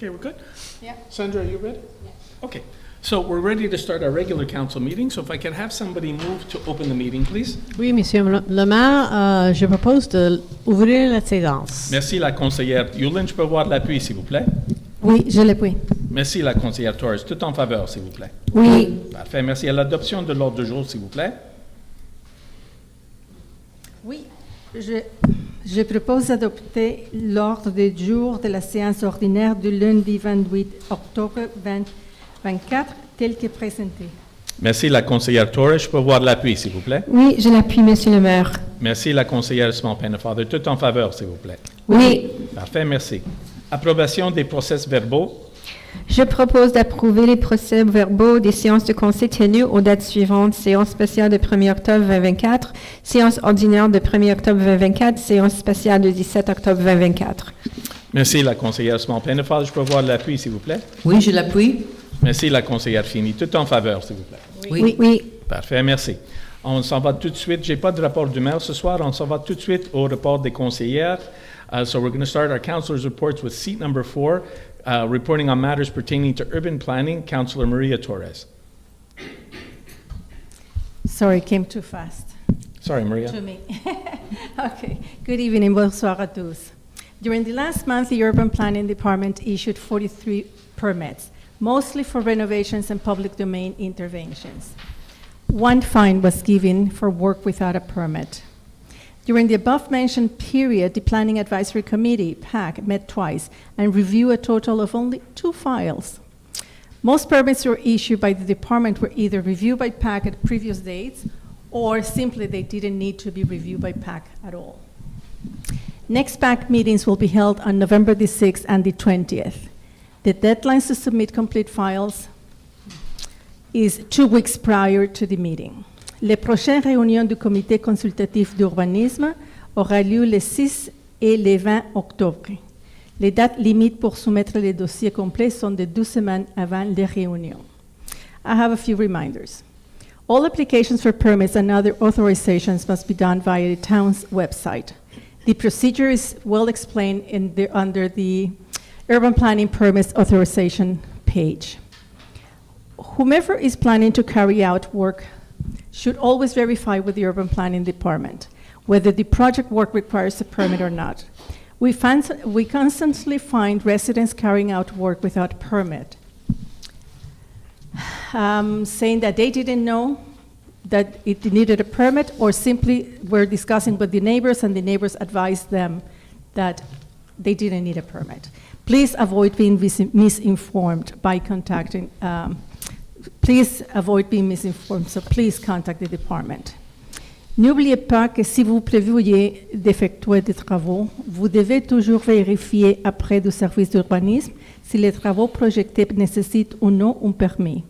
Okay, we're good? Yeah. Sandra, are you ready? Yeah. Okay, so we're ready to start our regular council meeting, so if I can have somebody move to open the meeting, please. Oui, Monsieur le maire, je propose d'ouvrir la séance. Merci, la conseillère Yulin. Je peux voir l'appui, s'il vous plaît. Oui, je l'appuie. Merci, la conseillère Torres. Tout en faveur, s'il vous plaît. Oui. Parfait. Merci. À l'adoption de l'ordre du jour, s'il vous plaît. Oui, je propose d'adopter l'ordre du jour de la séance ordinaire du lundi 28 octobre 2024 tel que présenté. Merci, la conseillère Torres. Je peux voir l'appui, s'il vous plaît. Oui, je l'appuie, Monsieur le maire. Merci, la conseillère Small Pennefather. Tout en faveur, s'il vous plaît. Oui. Parfait, merci. Approbation des procès verbaux. Je propose d'approuver les procès-verbaux des séances de conseil tenues aux dates suivantes. Séance spéciale de 1er octobre 2024, séance ordinaire de 1er octobre 2024, séance spéciale de 17 octobre 2024. Merci, la conseillère Small Pennefather. Je peux voir l'appui, s'il vous plaît. Oui, je l'appuie. Merci, la conseillère Fini. Tout en faveur, s'il vous plaît. Oui. Oui. Parfait, merci. On s'en va tout de suite. Je n'ai pas de rapport du maire ce soir. On s'en va tout de suite au rapport des conseillères. So we're going to start our councillors' reports with seat number 4, reporting on matters pertaining to urban planning, Councillor Maria Torres. Sorry, came too fast. Sorry, Maria. To me. Okay. Good evening. Bonsoir à tous. During the last month, the Urban Planning Department issued 43 permits, mostly for renovations and public domain interventions. One fine was given for work without a permit. During the above-mentioned period, the Planning Advisory Committee, PAC, met twice and reviewed a total of only 2 files. Most permits were issued by the department were either reviewed by PAC at previous dates or simply they didn't need to be reviewed by PAC at all. Next PAC meetings will be held on November the 6th and the 20th. The deadlines to submit complete files is 2 weeks prior to the meeting. Les prochaines réunions du comité consultatif d'urbanisme auront lieu le 6 et le 20 octobre. Les dates limites pour soumettre les dossiers complets sont de 2 semaines avant les réunions. I have a few reminders. All applications for permits and other authorizations must be done via the town's website. The procedure is well explained under the Urban Planning Permits Authorization page. Whomever is planning to carry out work should always verify with the Urban Planning Department whether the project work requires a permit or not. We constantly find residents carrying out work without permit, saying that they didn't know that it needed a permit or simply were discussing with the neighbors and the neighbors advised them that they didn't need a permit. Please avoid being misinformed by contacting so please contact the department. N'oubliez pas que si vous prévoyez d'effectuer des travaux, vous devez toujours vérifier auprès du service d'urbanisme si les travaux projetés nécessitent ou non un permis,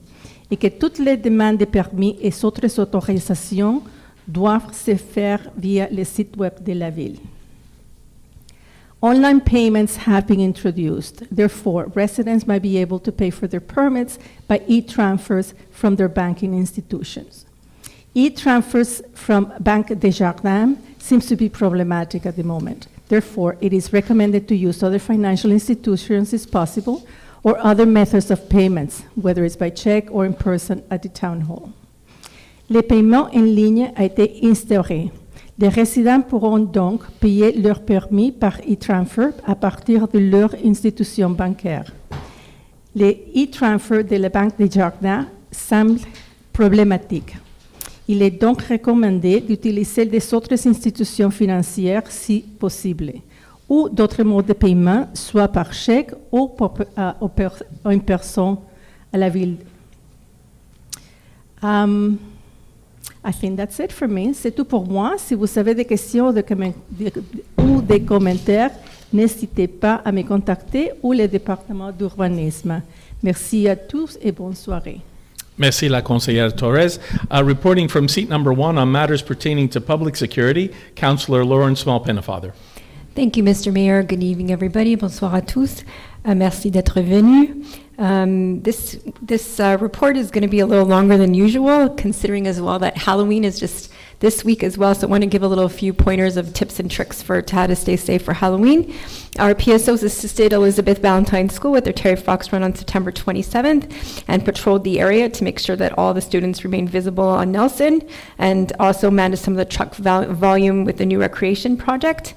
et que toutes les demandes de permis et autres autorisations doivent se faire via le site web de la ville. Online payments have been introduced. Therefore, residents might be able to pay for their permits by e-transfers from their banking institutions. E-transfers from Banque Desjardins seems to be problematic at the moment. Therefore, it is recommended to use other financial institutions as possible or other methods of payments, whether it's by check or in person at the town hall. Le paiement en ligne a été instauré. Les résidents pourront donc payer leur permis par e-transfer à partir de leur institution bancaire. Les e-transfers de la Banque des Jardins semblent problématiques. Il est donc recommandé d'utiliser des autres institutions financières si possible, ou d'autres modes de paiement, soit par chèque ou en personne à la ville. I think that's it for me. C'est tout pour moi. Si vous avez des questions ou des commentaires, n'hésitez pas à me contacter ou le département d'urbanisme. Merci à tous et bonne soirée. Merci, la conseillère Torres. Reporting from seat number 1 on matters pertaining to public security, Councillor Lauren Small Pennefather. Thank you, Mr. Mayor. Good evening, everybody. Bonsoir à tous. Merci d'être venus. This report is going to be a little longer than usual, considering as well that Halloween is just this week as well. So I want to give a few pointers of tips and tricks for how to stay safe for Halloween. Our PSOs assisted Elizabeth Valentine School with their Terry Fox run on September 27th and patrolled the area to make sure that all the students remain visible on Nelson, and also managed some of the truck volume with the new recreation project.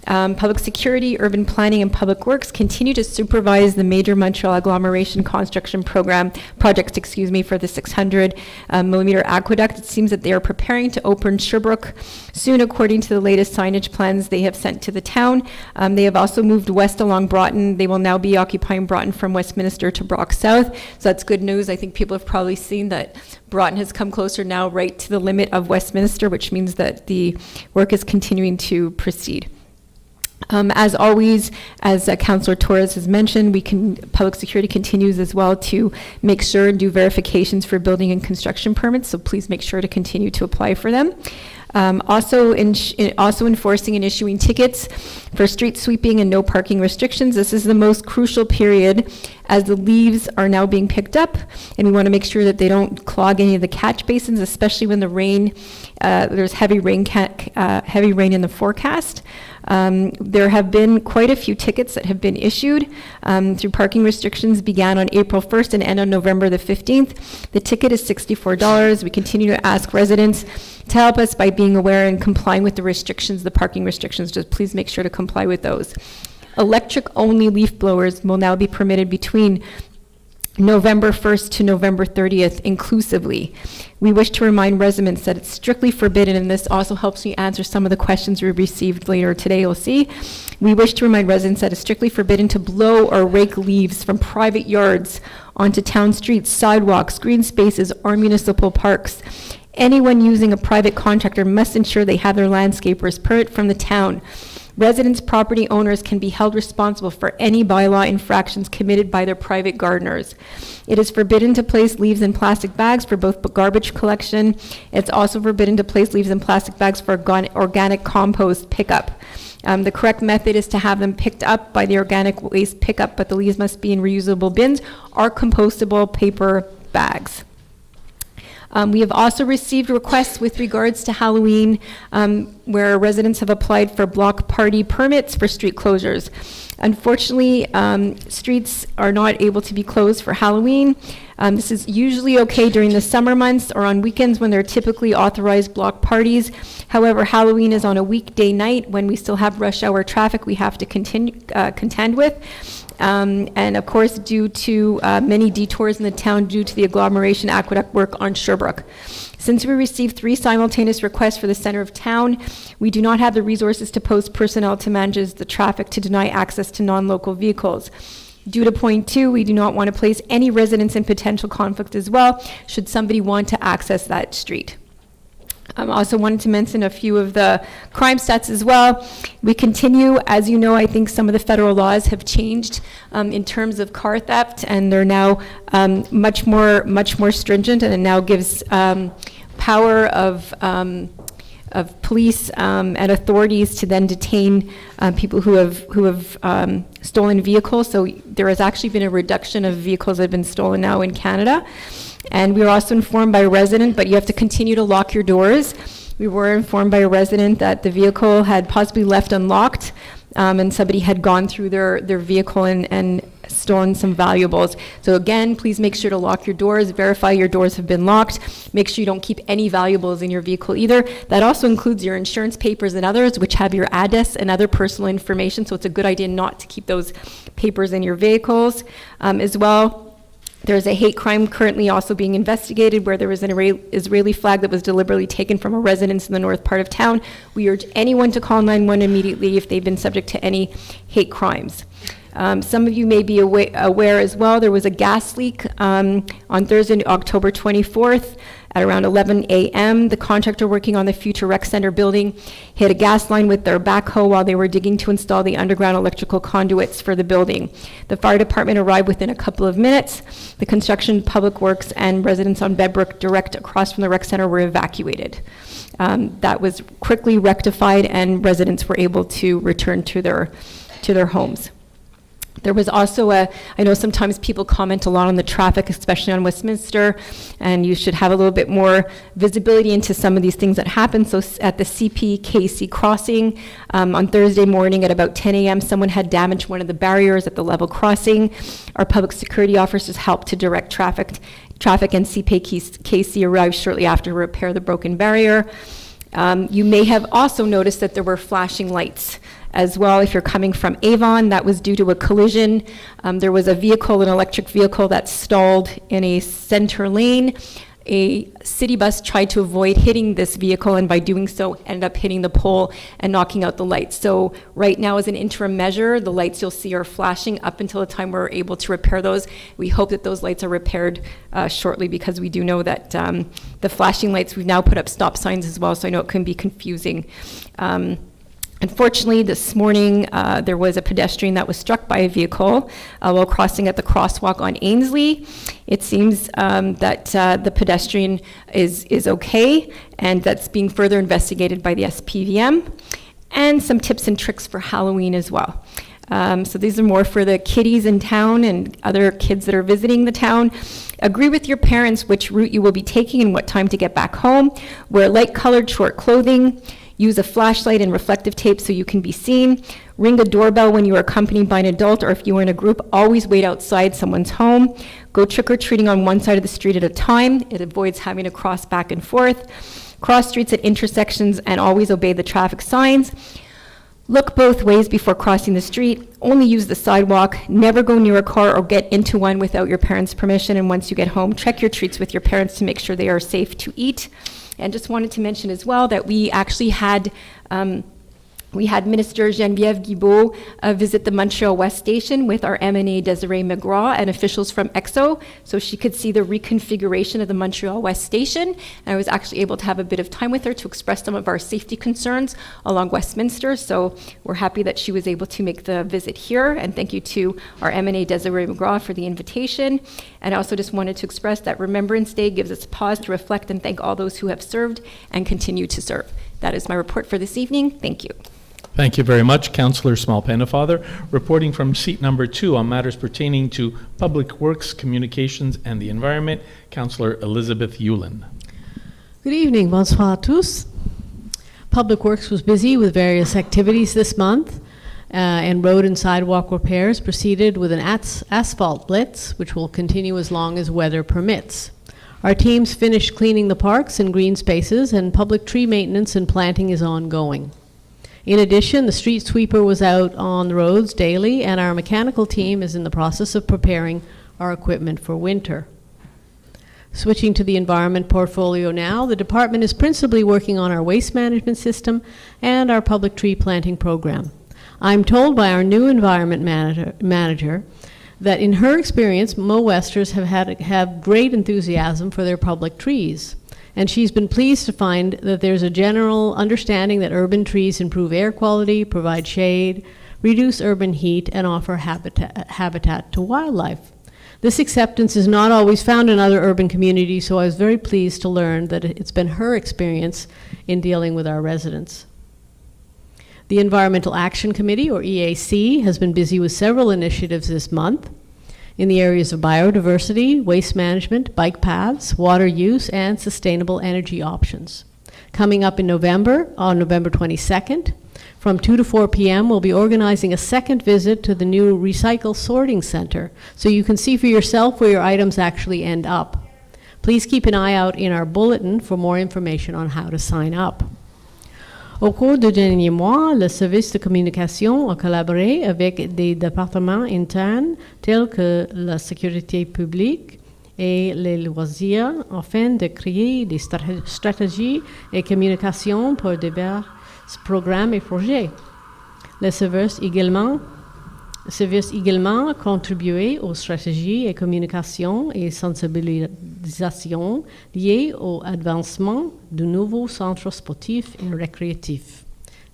Public Security, Urban Planning, and Public Works continue to supervise the major Montreal agglomeration construction project for the 600 millimeter aqueduct. It seems that they are preparing to open Sherbrooke soon, according to the latest signage plans they have sent to the town. They have also moved west along Broughton. They will now be occupying Broughton from Westminster to Brock South. So that's good news. I think people have probably seen that Broughton has come closer now right to the limit of Westminster, which means that the work is continuing to proceed. As always, as Councillor Torres has mentioned, Public Security continues as well to make sure and do verifications for building and construction permits, so please make sure to continue to apply for them. Also enforcing and issuing tickets for street sweeping and no parking restrictions. This is the most crucial period as the leaves are now being picked up, and we want to make sure that they don't clog any of the catch basins, especially when there's heavy rain in the forecast. There have been quite a few tickets that have been issued through parking restrictions began on April 1st and end on November the 15th. The ticket is $64. We continue to ask residents to help us by being aware and complying with the parking restrictions. Just please make sure to comply with those. Electric-only leaf blowers will now be permitted between November 1st to November 30th inclusively. We wish to remind residents that it's strictly forbidden, and this also helps me answer some of the questions we received later today, you'll see. We wish to remind residents that it's strictly forbidden to blow or rake leaves from private yards onto town streets, sidewalks, green spaces, or municipal parks. Anyone using a private contractor must ensure they have their landscaper's permit from the town. Residents' property owners can be held responsible for any bylaw infractions committed by their private gardeners. It is forbidden to place leaves in plastic bags for both garbage collection. It's also forbidden to place leaves in plastic bags for organic compost pickup. The correct method is to have them picked up by the organic waste pickup, but the leaves must be in reusable bins or compostable paper bags. We have also received requests with regards to Halloween where residents have applied for block party permits for street closures. Unfortunately, streets are not able to be closed for Halloween. This is usually okay during the summer months or on weekends when there are typically authorized block parties. However, Halloween is on a weekday night when we still have rush hour traffic we have to contend with. And of course, due to many detours in the town due to the agglomeration aqueduct work on Sherbrooke. Since we received 3 simultaneous requests for the center of town, we do not have the resources to post personnel to manage the traffic to deny access to non-local vehicles. Due to point 2, we do not want to place any residents in potential conflict as well, should somebody want to access that street. I also wanted to mention a few of the crime stats as well. We continue, as you know, I think some of the federal laws have changed in terms of car theft, and they're now much more stringent, and it now gives power of police and authorities to then detain people who have stolen vehicles. So there has actually been a reduction of vehicles that have been stolen now in Canada. And we were also informed by a resident, but you have to continue to lock your doors. We were informed by a resident that the vehicle had possibly left unlocked, and somebody had gone through their vehicle and stolen some valuables. So again, please make sure to lock your doors, verify your doors have been locked, make sure you don't keep any valuables in your vehicle either. That also includes your insurance papers and others, which have your address and other personal information, so it's a good idea not to keep those papers in your vehicles as well. There's a hate crime currently also being investigated where there was an Israeli flag that was deliberately taken from a residence in the north part of town. We urge anyone to call 911 immediately if they've been subject to any hate crimes. Some of you may be aware as well, there was a gas leak on Thursday, October 24th at around 11 a.m. The contractor working on the future rec center building hit a gas line with their backhoe while they were digging to install the underground electrical conduits for the building. The fire department arrived within a couple of minutes. The construction, public works, and residents on Bedbrook direct across from the rec center were evacuated. That was quickly rectified and residents were able to return to their homes. There was also I know sometimes people comment a lot on the traffic, especially on Westminster, and you should have a little bit more visibility into some of these things that happen. So at the CPKC crossing, on Thursday morning at about 10 a.m., someone had damaged one of the barriers at the level crossing. Our public security officers helped to direct traffic, and CPKC arrived shortly after to repair the broken barrier. You may have also noticed that there were flashing lights as well. If you're coming from Avon, that was due to a collision. There was an electric vehicle that stalled in a center lane. A city bus tried to avoid hitting this vehicle, and by doing so ended up hitting the pole and knocking out the lights. So right now, as an interim measure, the lights you'll see are flashing up until the time we're able to repair those. We hope that those lights are repaired shortly, because we do know that the flashing lights, we've now put up stop signs as well, so I know it can be confusing. Unfortunately, this morning, there was a pedestrian that was struck by a vehicle while crossing at the crosswalk on Ainsley. It seems that the pedestrian is okay, and that's being further investigated by the SPVM, and some tips and tricks for Halloween as well. So these are more for the kiddies in town and other kids that are visiting the town. Agree with your parents which route you will be taking and what time to get back home. Wear light-colored short clothing. Use a flashlight and reflective tape so you can be seen. Ring a doorbell when you are accompanied by an adult, or if you are in a group, always wait outside someone's home. Go trick-or-treating on one side of the street at a time. It avoids having to cross back and forth. Cross streets at intersections and always obey the traffic signs. Look both ways before crossing the street. Only use the sidewalk. Never go near a car or get into one without your parents' permission. And once you get home, check your treats with your parents to make sure they are safe to eat. And just wanted to mention as well that we actually had Minister Geneviève Guilbeault visit the Montréal-Ouest station with our MNA Desiree McGraw and officials from EXO, so she could see the reconfiguration of the Montréal-Ouest station. And I was actually able to have a bit of time with her to express some of our safety concerns along Westminster, so we're happy that she was able to make the visit here. And thank you to our MNA Desiree McGraw for the invitation. And I also just wanted to express that Remembrance Day gives us a pause to reflect and thank all those who have served and continue to serve. That is my report for this evening. Thank you. Thank you very much, Councillor Small-Pennefather. Reporting from seat number 2 on matters pertaining to Public Works, Communications and the Environment, Councillor Elizabeth Yulin. Good evening, bonsoir à tous. Public Works was busy with various activities this month, and road and sidewalk repairs proceeded with an asphalt blitz, which will continue as long as weather permits. Our teams finished cleaning the parks and green spaces, and public tree maintenance and planting is ongoing. In addition, the street sweeper was out on the roads daily, and our mechanical team is in the process of preparing our equipment for winter. Switching to the environment portfolio now, the department is principally working on our waste management system and our public tree planting program. I'm told by our new environment manager that in her experience, Mo-Westers have great enthusiasm for their public trees. And she's been pleased to find that there's a general understanding that urban trees improve air quality, provide shade, reduce urban heat, and offer habitat to wildlife. This acceptance is not always found in other urban communities, so I was very pleased to learn that it's been her experience in dealing with our residents. The Environmental Action Committee, or EAC, has been busy with several initiatives this month in the areas of biodiversity, waste management, bike paths, water use, and sustainable energy options. Coming up in November, on November 22nd, from 2 to 4 p.m., we'll be organizing a second visit to the new Recycle Sorting Center, so you can see for yourself where your items actually end up. Please keep an eye out in our bulletin for more information on how to sign up. Au cours des derniers mois, le service de communication a collaboré avec des départements internes tels que la sécurité publique et les loisirs afin de créer des stratégies et communications pour divers programmes et projets. Le service également contribué aux stratégies et communications et sensibilisation liées au avancement du nouveau centre sportif et récréatif.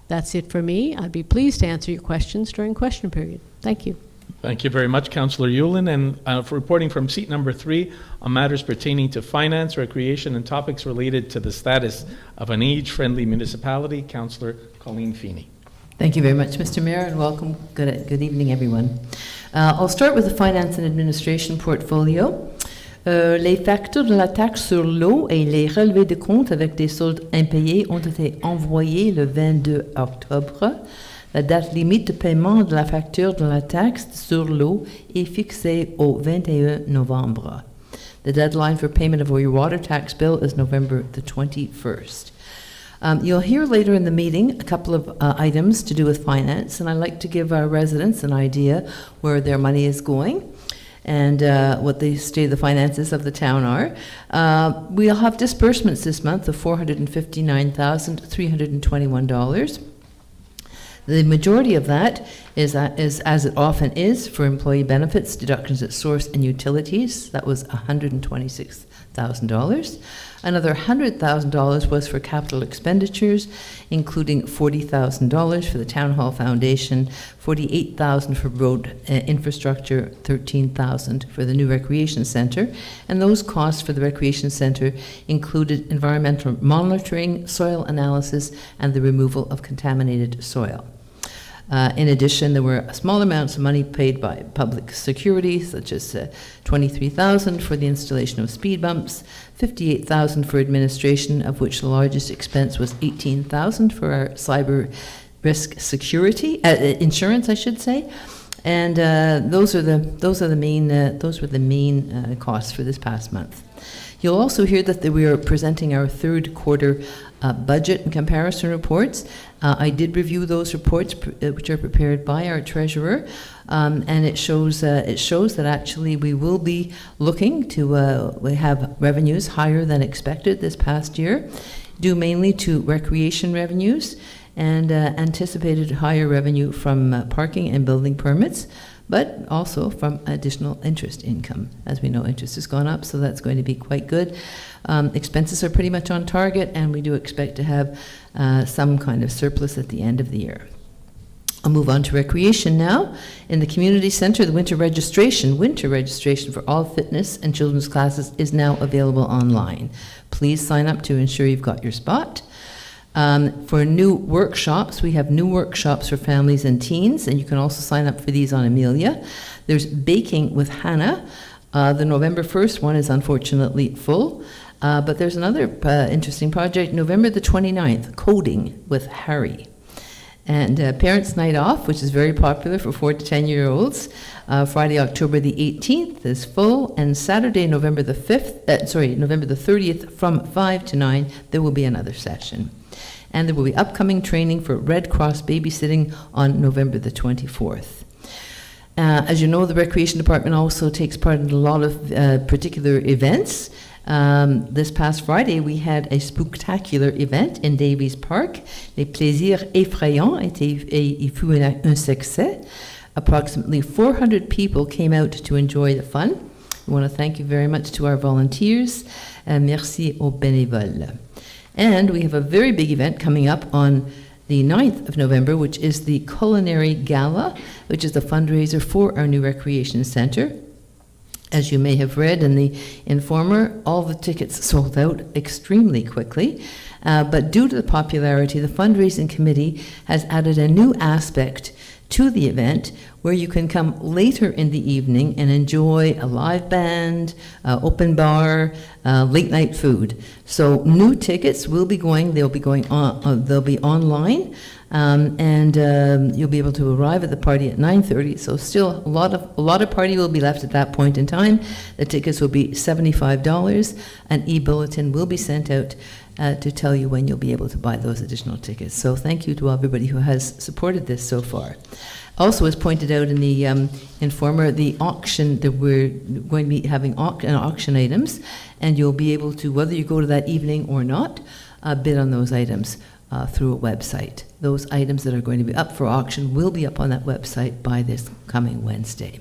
That's it for me. I'd be pleased to answer your questions during question period. Thank you. Thank you very much, Councillor Yulin. And for reporting from seat number 3 on matters pertaining to finance, recreation, and topics related to the status of an age-friendly municipality, Councillor Colleen Feeney. Thank you very much, Mr. Mayor, and welcome. Good evening, everyone. I'll start with the Finance and Administration portfolio. Les factures de la taxe sur l'eau et les relevés de compte avec des soldes impayés ont été envoyés le 22 octobre. La date limite de paiement de la facture de la taxe sur l'eau est fixée au 21 novembre. The deadline for payment of your water tax bill is November the 21st. You'll hear later in the meeting a couple of items to do with finance, and I'd like to give our residents an idea where their money is going and what the state of the finances of the town are. We'll have disbursements this month of $459,321. The majority of that is, as it often is, for employee benefits, deductions at source, and utilities. That was $126,000. Another $100,000 was for capital expenditures, including $40,000 for the Town Hall Foundation, $48,000 for road infrastructure, $13,000 for the new recreation center, and those costs for the recreation center included environmental monitoring, soil analysis, and the removal of contaminated soil. In addition, there were small amounts of money paid by public security, such as $23,000 for the installation of speed bumps, $58,000 for administration, of which the largest expense was $18,000 for our cyber risk security insurance, I should say. And those were the main costs for this past month. You'll also hear that we are presenting our third quarter budget and comparison reports. I did review those reports, which are prepared by our treasurer, and it shows that actually we will be looking to have revenues higher than expected this past year, due mainly to recreation revenues and anticipated higher revenue from parking and building permits, but also from additional interest income. As we know, interest has gone up, so that's going to be quite good. Expenses are pretty much on target, and we do expect to have some kind of surplus at the end of the year. I'll move on to recreation now. In the community center, the winter registration for all fitness and children's classes is now available online. Please sign up to ensure you've got your spot. For new workshops, we have new workshops for families and teens, and you can also sign up for these on Amelia. There's Baking with Hannah. The November 1st one is unfortunately full, but there's another interesting project, November the 29th, Coding with Harry. And Parents' Night Off, which is very popular for 4 to 10-year-olds, Friday, October the 18th is full, and Saturday, November the 30th from 5 to 9, there will be another session. And there will be upcoming training for Red Cross babysitting on November the 24th. As you know, the Recreation Department also takes part in a lot of particular events. This past Friday, we had a spooktacular event in Davies Park. Les plaisirs effrayants, il fut un succès. Approximately 400 people came out to enjoy the fun. We want to thank you very much to our volunteers. Merci aux bénévoles. And we have a very big event coming up on the 9th of November, which is the Culinary Gala, which is the fundraiser for our new recreation center. As you may have read in the Informer, all the tickets sold out extremely quickly. But due to the popularity, the fundraising committee has added a new aspect to the event where you can come later in the evening and enjoy a live band, open bar, late night food. So new tickets will be going. They'll be online, and you'll be able to arrive at the party at 9:30. So still a lot of party will be left at that point in time. The tickets will be $75. An e-bulletin will be sent out to tell you when you'll be able to buy those additional tickets. So thank you to everybody who has supported this so far. Also, as pointed out in the Informer, the auction, that we're going to be having auction items, and you'll be able to, whether you go to that evening or not, bid on those items through a website. Those items that are going to be up for auction will be up on that website by this coming Wednesday.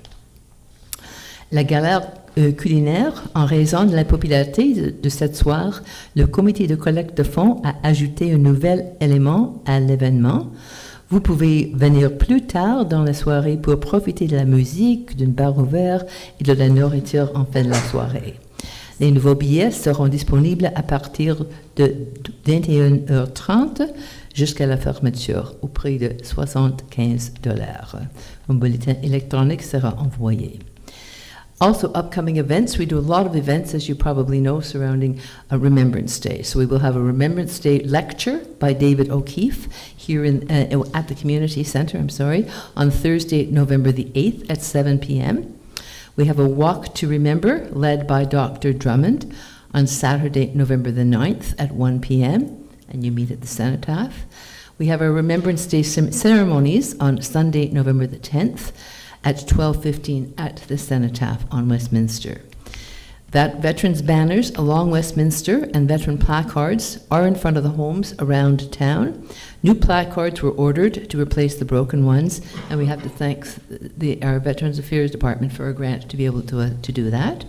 La galère culinaire, en raison de la popularité de cette soirée, le comité de collecte de fonds a ajouté un nouvel élément à l'événement. Vous pouvez venir plus tard dans la soirée pour profiter de la musique, d'une bar ouverte et de la nourriture en fin de la soirée. Les nouveaux billets seront disponibles à partir de 21h30 jusqu'à la fermeture au prix de $75. Un bulletin électronique sera envoyé. Also, upcoming events. We do a lot of events, as you probably know, surrounding Remembrance Day. So we will have a Remembrance Day lecture by David O'Keefe here at the Community Centre, on Thursday, November the 8th at 7 p.m. We have a Walk to Remember led by Dr. Drummond on Saturday, November the 9th at 1 p.m. and you meet at the Cenotaph. We have our Remembrance Day ceremonies on Sunday, November the 10th at 12:15 at the Cenotaph on Westminster. That veterans banners along Westminster and veteran placards are in front of the homes around town. New placards were ordered to replace the broken ones, and we have to thank our Veterans Affairs Department for a grant to be able to do that.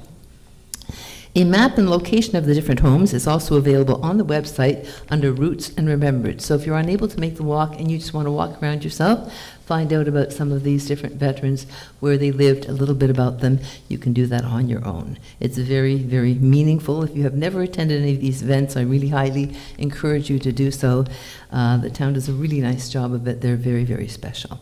A map and location of the different homes is also available on the website under Roots and Remembered. So if you're unable to make the walk and you just want to walk around yourself, find out about some of these different veterans, where they lived, a little bit about them, you can do that on your own. It's very, very meaningful. If you have never attended any of these events, I really highly encourage you to do so. The town does a really nice job of it. They're very, very special.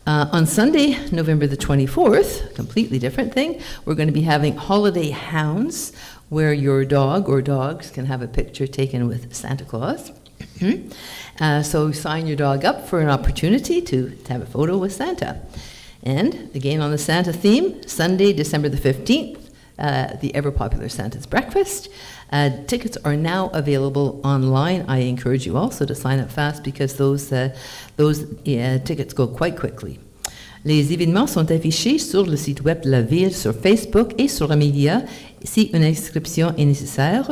On Sunday, November the 24th, completely different thing, we're going to be having Holiday Hounds, where your dog or dogs can have a picture taken with Santa Claus. So sign your dog up for an opportunity to have a photo with Santa. And again, on the Santa theme, Sunday, December the 15th, the ever-popular Santa's Breakfast. Tickets are now available online. I encourage you also to sign up fast because those tickets go quite quickly. Les événements sont affichés sur le site web de la ville, sur Facebook et sur les médias. Si une inscription est nécessaire,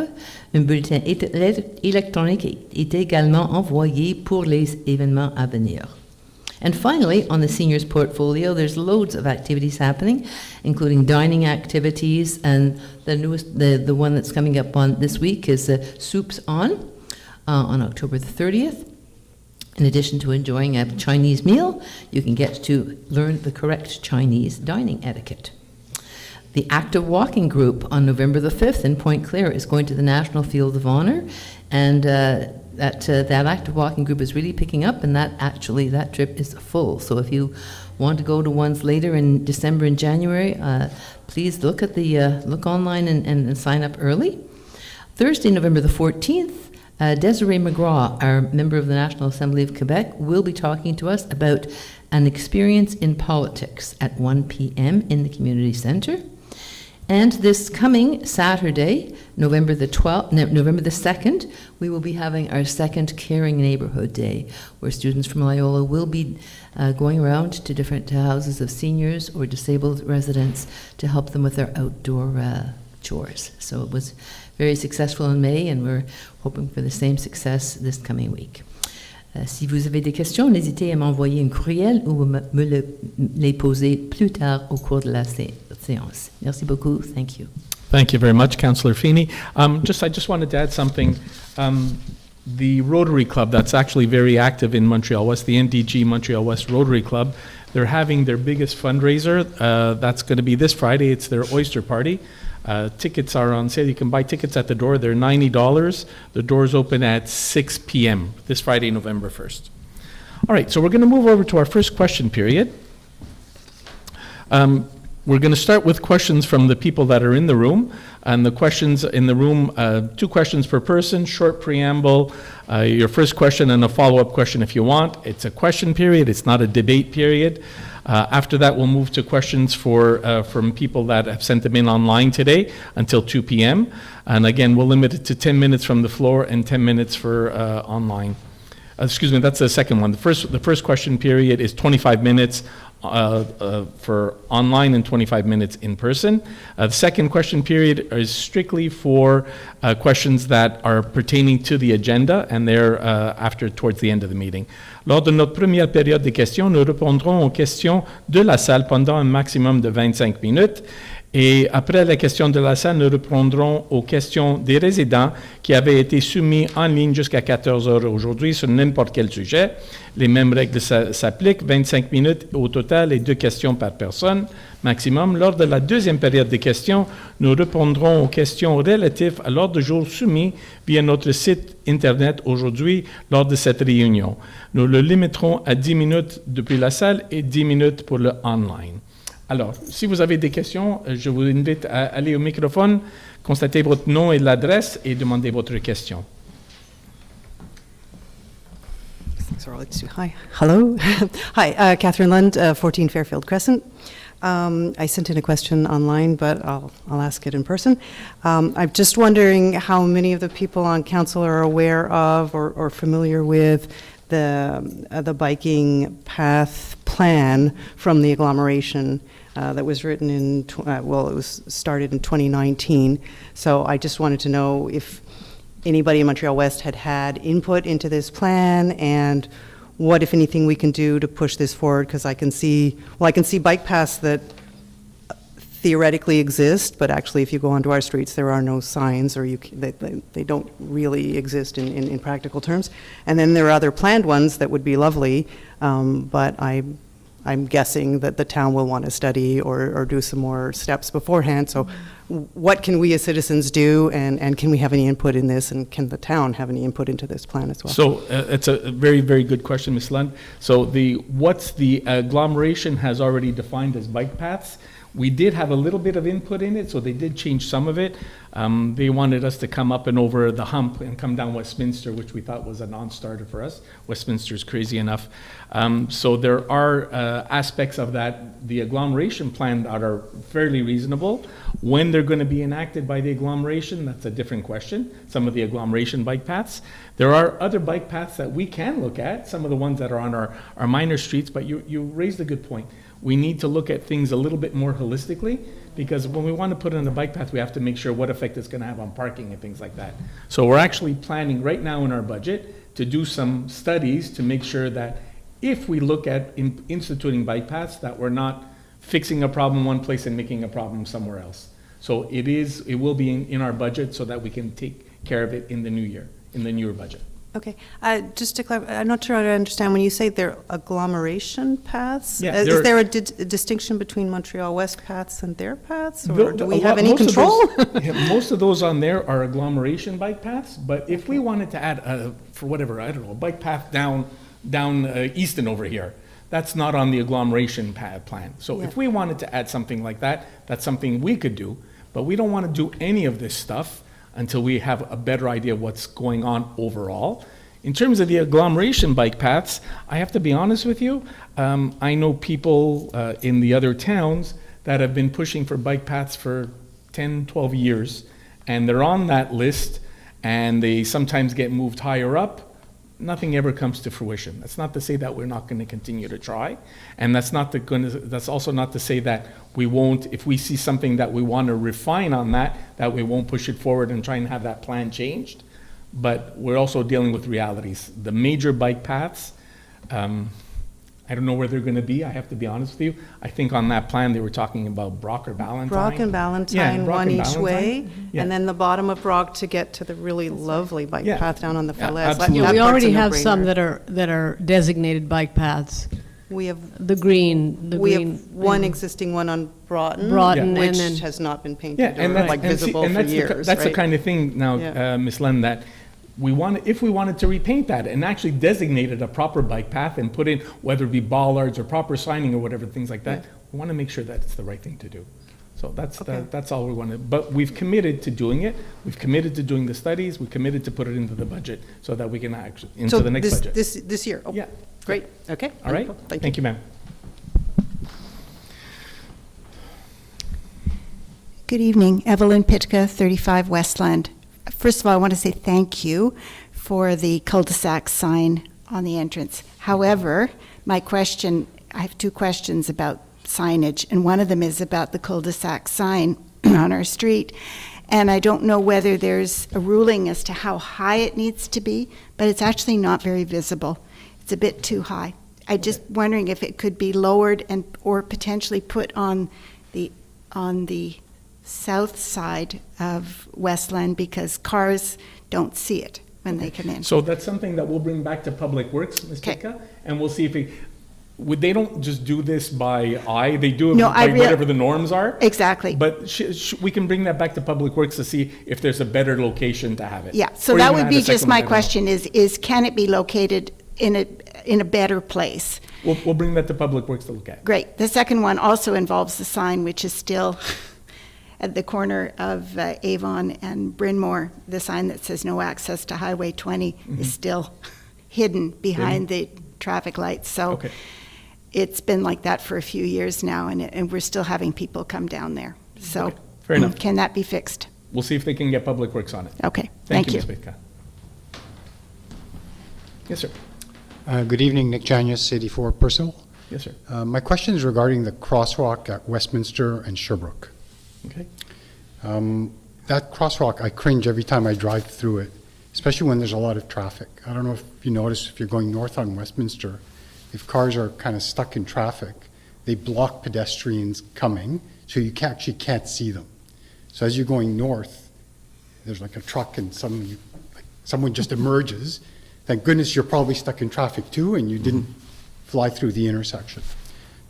un bulletin électronique est également envoyé pour les événements à venir. And finally, on the seniors portfolio, there's loads of activities happening, including dining activities, and the one that's coming up on this week is Soups on October the 30th. In addition to enjoying a Chinese meal, you can get to learn the correct Chinese dining etiquette. The active walking group on November the 5th in Point Claire is going to the National Field of Honor, and that active walking group is really picking up, and that trip is full. So if you want to go to ones later in December and January, please look online and sign up early. Thursday, November the 14th, Desiree McGraw, our member of the National Assembly of Quebec, will be talking to us about an experience in politics at 1 p.m. in the Community Centre. And this coming Saturday, November the 2nd, we will be having our second Caring Neighbourhood Day, where students from Loyola will be going around to different houses of seniors or disabled residents to help them with their outdoor chores. So it was very successful in May, and we're hoping for the same success this coming week. Si vous avez des questions, n'hésitez à m'envoyer un courriel ou me les poser plus tard au cours de la séance. Merci beaucoup. Thank you. Thank you very much, Councillor Feeney. I just wanted to add something. The Rotary Club, that's actually very active in Montreal-Ouest, the NDG Montreal-West Rotary Club, they're having their biggest fundraiser. That's going to be this Friday. It's their Oyster Party. Tickets are on sale. You can buy tickets at the door. They're $90. The doors open at 6 p.m. this Friday, November 1st. All right, so we're going to move over to our first question period. We're going to start with questions from the people that are in the room. And the questions in the room, 2 questions per person, short preamble, your first question and a follow-up question if you want. It's a question period. It's not a debate period. After that, we'll move to questions from people that have sent them in online today until 2 p.m. And again, we'll limit it to 10 minutes from the floor and 10 minutes for online. Excuse me, that's the second one. The first question period is 25 minutes for online and 25 minutes in person. The second question period is strictly for questions that are pertaining to the agenda, and they're towards the end of the meeting. Lors de notre première période de questions, nous répondrons aux questions de la salle pendant un maximum de 25 minutes. Et après la question de la salle, nous répondrons aux questions des résidents qui avaient été soumis en ligne jusqu'à 14 heures aujourd'hui sur n'importe quel sujet. Les mêmes règles s'appliquent, 25 minutes au total et 2 questions par personne maximum. Lors de la deuxième période des questions, nous répondrons aux questions relatives à l'ordre du jour soumis via notre site Internet aujourd'hui lors de cette réunion. Nous le limiterons à 10 minutes depuis la salle et 10 minutes pour le online. Alors, si vous avez des questions, je vous invite à aller au microphone, constater votre nom et l'adresse et demander votre question. Hi. Hello. Hi, Catherine Lund, 14 Fairfield Crescent. I sent in a question online, but I'll ask it in person. I'm just wondering how many of the people on council are aware of or familiar with the biking path plan from the agglomeration that was written in, it was started in 2019. So I just wanted to know if anybody in Montreal-West had input into this plan and what, if anything, we can do to push this forward, because I can see bike paths that theoretically exist, but actually if you go onto our streets, there are no signs, or they don't really exist in practical terms. And then there are other planned ones that would be lovely, but I'm guessing that the town will want to study or do some more steps beforehand. So what can we as citizens do, and can we have any input in this, and can the town have any input into this plan as well? So it's a very, very good question, Ms. Lund. So what's the agglomeration has already defined as bike paths. We did have a little bit of input in it, so they did change some of it. They wanted us to come up and over the hump and come down Westminster, which we thought was a non-starter for us. Westminster's crazy enough. So there are aspects of that, the agglomeration plan, that are fairly reasonable. When they're going to be enacted by the agglomeration, that's a different question. Some of the agglomeration bike paths. There are other bike paths that we can look at, some of the ones that are on our minor streets, but you raised a good point. We need to look at things a little bit more holistically, because when we want to put in a bike path, we have to make sure what effect it's going to have on parking and things like that. So we're actually planning right now in our budget to do some studies to make sure that if we look at instituting bike paths, that we're not fixing a problem one place and making a problem somewhere else. So it will be in our budget so that we can take care of it in the new year, in the newer budget. Okay, just to clarify, I'm not sure I understand, when you say they're agglomeration paths, Yeah, is there a distinction between Montreal-West paths and their paths, or do we have any Most of control? most of those on there are agglomeration bike paths, but if we wanted to add, for whatever, I don't know, a bike path down Easton over here, that's not on the agglomeration plan. So if we wanted to add something like that, that's something we could do, but we don't want to do any of this stuff until we have a better idea of what's going on overall. In terms of the agglomeration bike paths, I have to be honest with you, I know people in the other towns that have been pushing for bike paths for 10, 12 years, and they're on that list, and they sometimes get moved higher up. Nothing ever comes to fruition. That's not to say that we're not going to continue to try, and that's also not to say that we won't, if we see something that we want to refine on that we won't push it forward and try and have that plan changed. But we're also dealing with realities. The major bike paths, I don't know where they're going to be, I have to be honest with you. I think on that plan they were talking about Brock or Ballantyne. Brock and Ballantyne, Yeah, Brock one and each Ballantyne. way, Yeah. and then the bottom of Brock to get to the really lovely bike Yeah. path down on the Yeah, Falaise. absolutely. Yeah, we That part's already a have some no-brainer. that are designated bike paths. We have one existing one on Broughton, Broughton, which and then- has not been painted Yeah, and or that's, visible for years. that's the right? kind of thing now, Yeah. Ms. Len, that if we wanted to repaint that and actually designated a proper bike path and put in, whether it be bollards or proper signing or whatever, things like that, we want to make sure that it's the right thing to do. So that's all we want to, but we've committed to doing it. We've committed to doing the studies. We've committed to put it into the budget so that we can actually, into the next budget. This year? Oh, Yeah. great, okay. All right? Wonderful. Thank you, ma'am. Good evening, Evelyn Pitka, 35 Westland. First of all, I want to say thank you for the cul-de-sac sign on the entrance. However, I have two questions about signage, and one of them is about the cul-de-sac sign on our street. And I don't know whether there's a ruling as to how high it needs to be, but it's actually not very visible. It's a bit too high. I'm just wondering if it could be lowered or potentially put on the south side of Westland because cars don't see it when they come in. So that's something that we'll bring back to Public Works, Ms. Okay. Tika, and we'll see if they don't just do this by eye, they do it No, by whatever the norms are. Exactly. But we can bring that back to Public Works to see if there's a better location to have it. Yeah, so Or that even would add be a just second my one, I don't know. question is can it be located in a better place? We'll bring that to Public Works to look at. Great. The second one also involves the sign, which is still at the corner of Avon and Bryn Mawr. The sign that says no access to Highway 20 is still hidden behind the traffic lights. So Okay. it's been like that for a few years now, and we're still having people come down there. So Okay. Fair enough. can that be fixed? We'll see if they can get Public Works on it. Okay, Thank thank you, you. Ms. Tika. Yes, sir. Good evening, Nick Janius, 84 Purcell. Yes, sir. My question is regarding the crosswalk at Westminster and Sherbrooke. Okay. That crosswalk, I cringe every time I drive through it, especially when there's a lot of traffic. I don't know if you notice, if you're going north on Westminster, if cars are kind of stuck in traffic, they block pedestrians coming, so you actually can't see them. So as you're going north, there's like a truck and someone just emerges. Thank goodness you're probably stuck in traffic too, and you didn't fly through the intersection.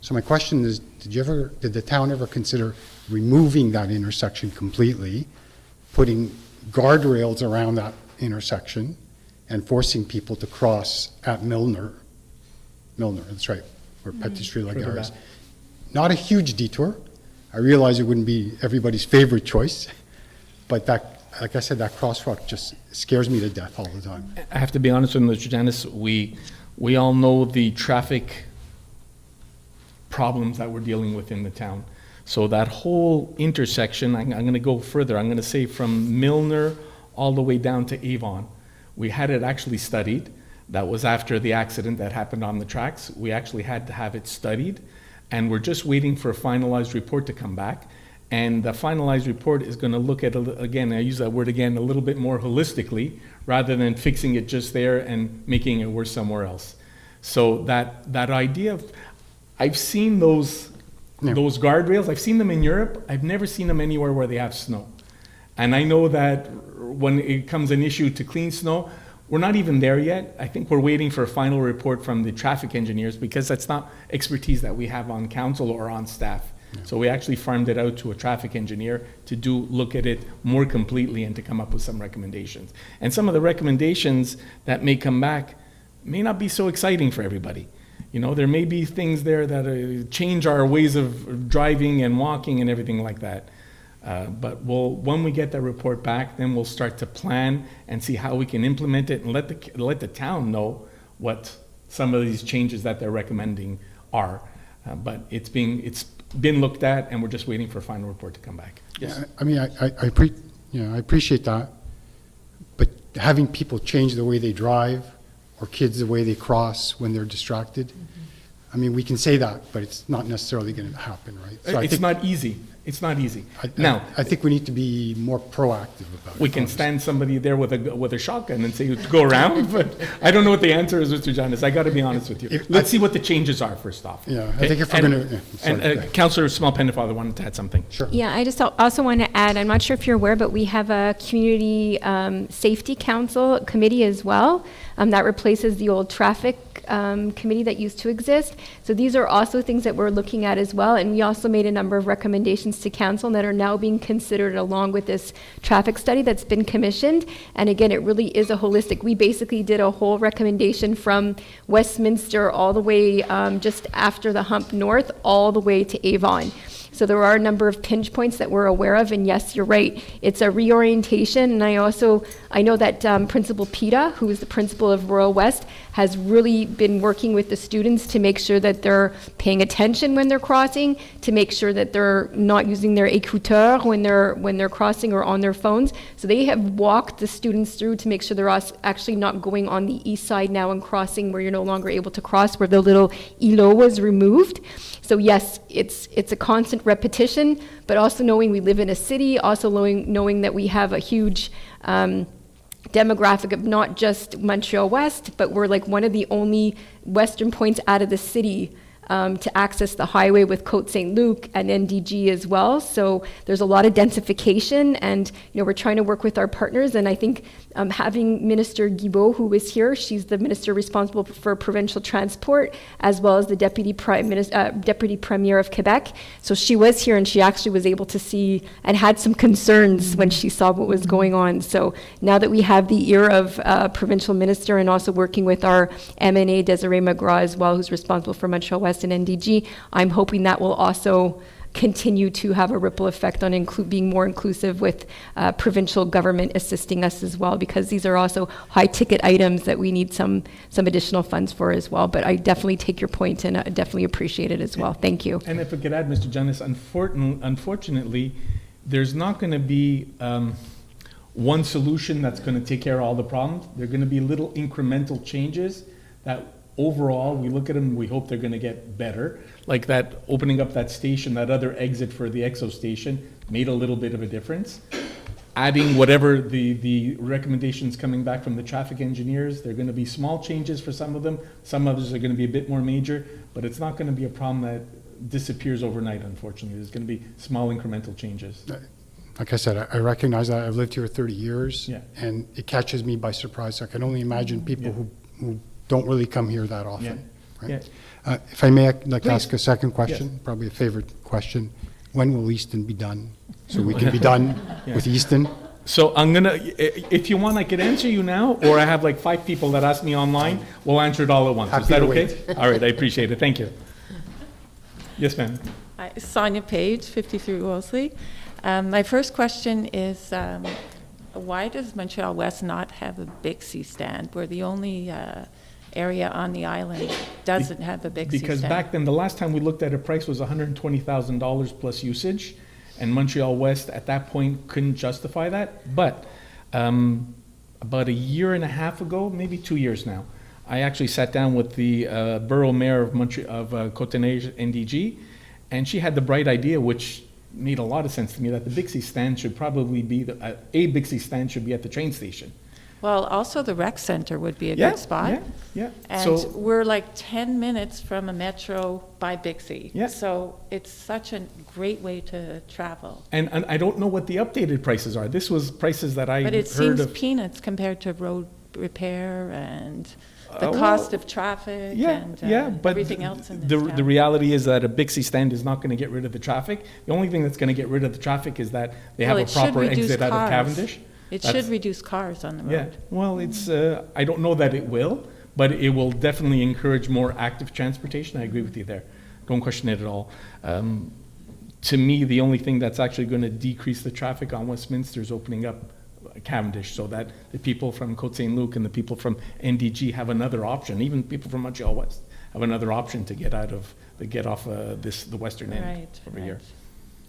So my question is, did the town ever consider removing that intersection completely, putting guardrails around that intersection, and forcing people to cross at Milner, that's right, where Patisserie La Gare is. Not a huge detour. I realize it wouldn't be everybody's favorite choice, but that, like I said, that crosswalk just scares me to death all the time. I have to be honest with Mr. Janice, we all know the traffic problems that we're dealing with in the town. So that whole intersection, I'm going to go further. I'm going to say from Milner all the way down to Avon. We had it actually studied. That was after the accident that happened on the tracks. We actually had to have it studied, and we're just waiting for a finalized report to come back. And the finalized report is going to look at, again, I use that word again, a little bit more holistically, rather than fixing it just there and making it worse somewhere else. So that idea of, I've seen those guardrails, I've seen them in Europe, I've never seen them anywhere where they have snow. And I know that when it comes an issue to clean snow, we're not even there yet. I think we're waiting for a final report from the traffic engineers, because that's not expertise that we have on council or on staff. So we actually farmed it out to a traffic engineer to look at it more completely and to come up with some recommendations. And some of the recommendations that may come back may not be so exciting for everybody. You know, there may be things there that change our ways of driving and walking and everything like that. But when we get that report back, then we'll start to plan and see how we can implement it and let the town know what some of these changes that they're recommending are. But it's been looked at, and we're just waiting for a final report to come back. Yes. Yeah, I mean, I appreciate that, but having people change the way they drive or kids the way they cross when they're distracted, I mean, we can say that, but it's not necessarily going to happen, right? So It's not easy. It's not easy. Now, I think we need to be more proactive about it. we can stand somebody there with a shotgun and say, go around, but I don't know what the answer is, Mr. Jonas. I got to be honest with you. Let's see what the changes are first off. Yeah, okay? I think if we're going to... And Councillor Small-Penderfather wanted to add something. Sure. Yeah, I just also want to add, I'm not sure if you're aware, but we have a community safety council committee as well that replaces the old traffic committee that used to exist. So these are also things that we're looking at as well, and we also made a number of recommendations to council that are now being considered along with this traffic study that's been commissioned. And again, it really is a holistic. We basically did a whole recommendation from Westminster all the way just after the hump north, all the way to Avon. So there are a number of pinch points that we're aware of, and yes, you're right. It's a reorientation, and I know that Principal Peta, who is the principal of Royal West, has really been working with the students to make sure that they're paying attention when they're crossing, to make sure that they're not using their écouteurs when they're crossing or on their phones. So they have walked the students through to make sure they're actually not going on the east side now and crossing where you're no longer able to cross, where the little îlot was removed. So yes, it's a constant repetition, but also knowing we live in a city, also knowing that we have a huge demographic of not just Montreal-West, but we're like one of the only western points out of the city to access the highway with Côte St. Luc and NDG as well. So there's a lot of densification, and we're trying to work with our partners. And I think having Minister Guilbeault, who is here, she's the minister responsible for provincial transport, as well as the Deputy Premier of Quebec. So she was here, and she actually was able to see and had some concerns when she saw what was going on. So now that we have the ear of provincial minister, and also working with our MNA Desiree McGraw as well, who's responsible for Montreal-West and NDG, I'm hoping that will also continue to have a ripple effect on being more inclusive with provincial government assisting us as well, because these are also high-ticket items that we need some additional funds for as well. But I definitely take your point, and I definitely appreciate it as well. Thank you. And if I could add, Mr. Jonas, unfortunately, there's not going to be one solution that's going to take care of all the problems. There are going to be little incremental changes that overall, we look at them, we hope they're going to get better. Like that, opening up that station, that other exit for the EXO station made a little bit of a difference. Adding whatever the recommendations coming back from the traffic engineers, they're going to be small changes for some of them. Some others are going to be a bit more major, but it's not going to be a problem that disappears overnight, unfortunately. There's going to be small incremental changes. Like I said, I recognize that. I've lived here 30 years, Yeah. and it catches me by surprise. I can only imagine people who don't really come here that often. Yeah. Right? If I may, I'd like to Please. ask a second question, probably a favorite question. When will Easton be done? So we can be done with Easton? So I'm gonna, if you want, I could answer you now, or I have like 5 people that ask me online. We'll answer it all at once. Is Happy that to okay? All right, I appreciate it. Thank you. Yes, ma'am. Hi, Sonia Page, 53 Wolseley. My first question is, why does Montreal-West not have a Bixi stand? We're the only area on the island doesn't have a Bixi stand. Because back then, the last time we looked at a price was $120,000 plus usage, and Montreal-West at that point couldn't justify that. But about a year and a half ago, maybe 2 years now, I actually sat down with the borough mayor of Côte-Neige NDG, and she had the bright idea, which made a lot of sense to me, that the Bixi stand should probably be, a Bixi stand should be at the train station. Well, also the rec center would be a Yeah, good spot. yeah. And So- we're like 10 minutes from a metro by Bixi. Yeah. So it's such a great way to travel. And I don't know what the updated prices are. This was prices that I But it heard seems of. peanuts compared to road repair and the Well, cost of traffic and but everything else in this the town. reality is that a Bixi stand is not going to get rid of the traffic. The only thing that's going to get rid of the traffic is that they have Well, a it should proper reduce exit out of cars. Cavendish. It That's- should reduce cars on the road. Yeah, well, it's, I don't know that it will, but it will definitely encourage more active transportation. I agree with you there. Don't question it at all. To me, the only thing that's actually going to decrease the traffic on Westminster is opening up Cavendish, so that the people from Côte St. Luc and the people from NDG have another option. Even people from Montreal-West have another option to get off the western end Right, over right. here.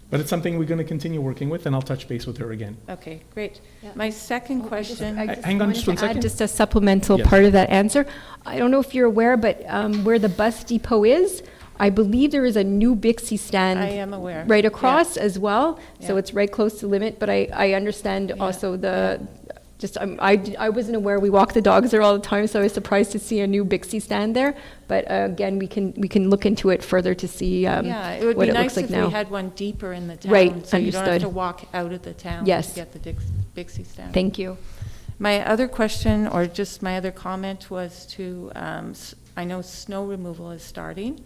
But it's something we're going to continue working with, and I'll touch base with her again. Okay, great. My second question. Hang on just one second. Just a supplemental Yes. part of that answer. I don't know if you're aware, but where the bus depot is, I believe there is a new Bixi stand. I am aware. Right Yeah. across as well. So Yeah. it's right close to Limit, but I understand Yeah. also I wasn't aware. We walk the dogs there all the time, so I was surprised to see a new Bixi stand there. But again, we can look into it further to see Yeah, it would what be it nice looks like if now. we had one deeper in the town. Right, So you don't have understood. to walk out of the town Yes. to get the Bixi stand. Thank you. My other question, or just my other comment, was to, I know snow removal is starting,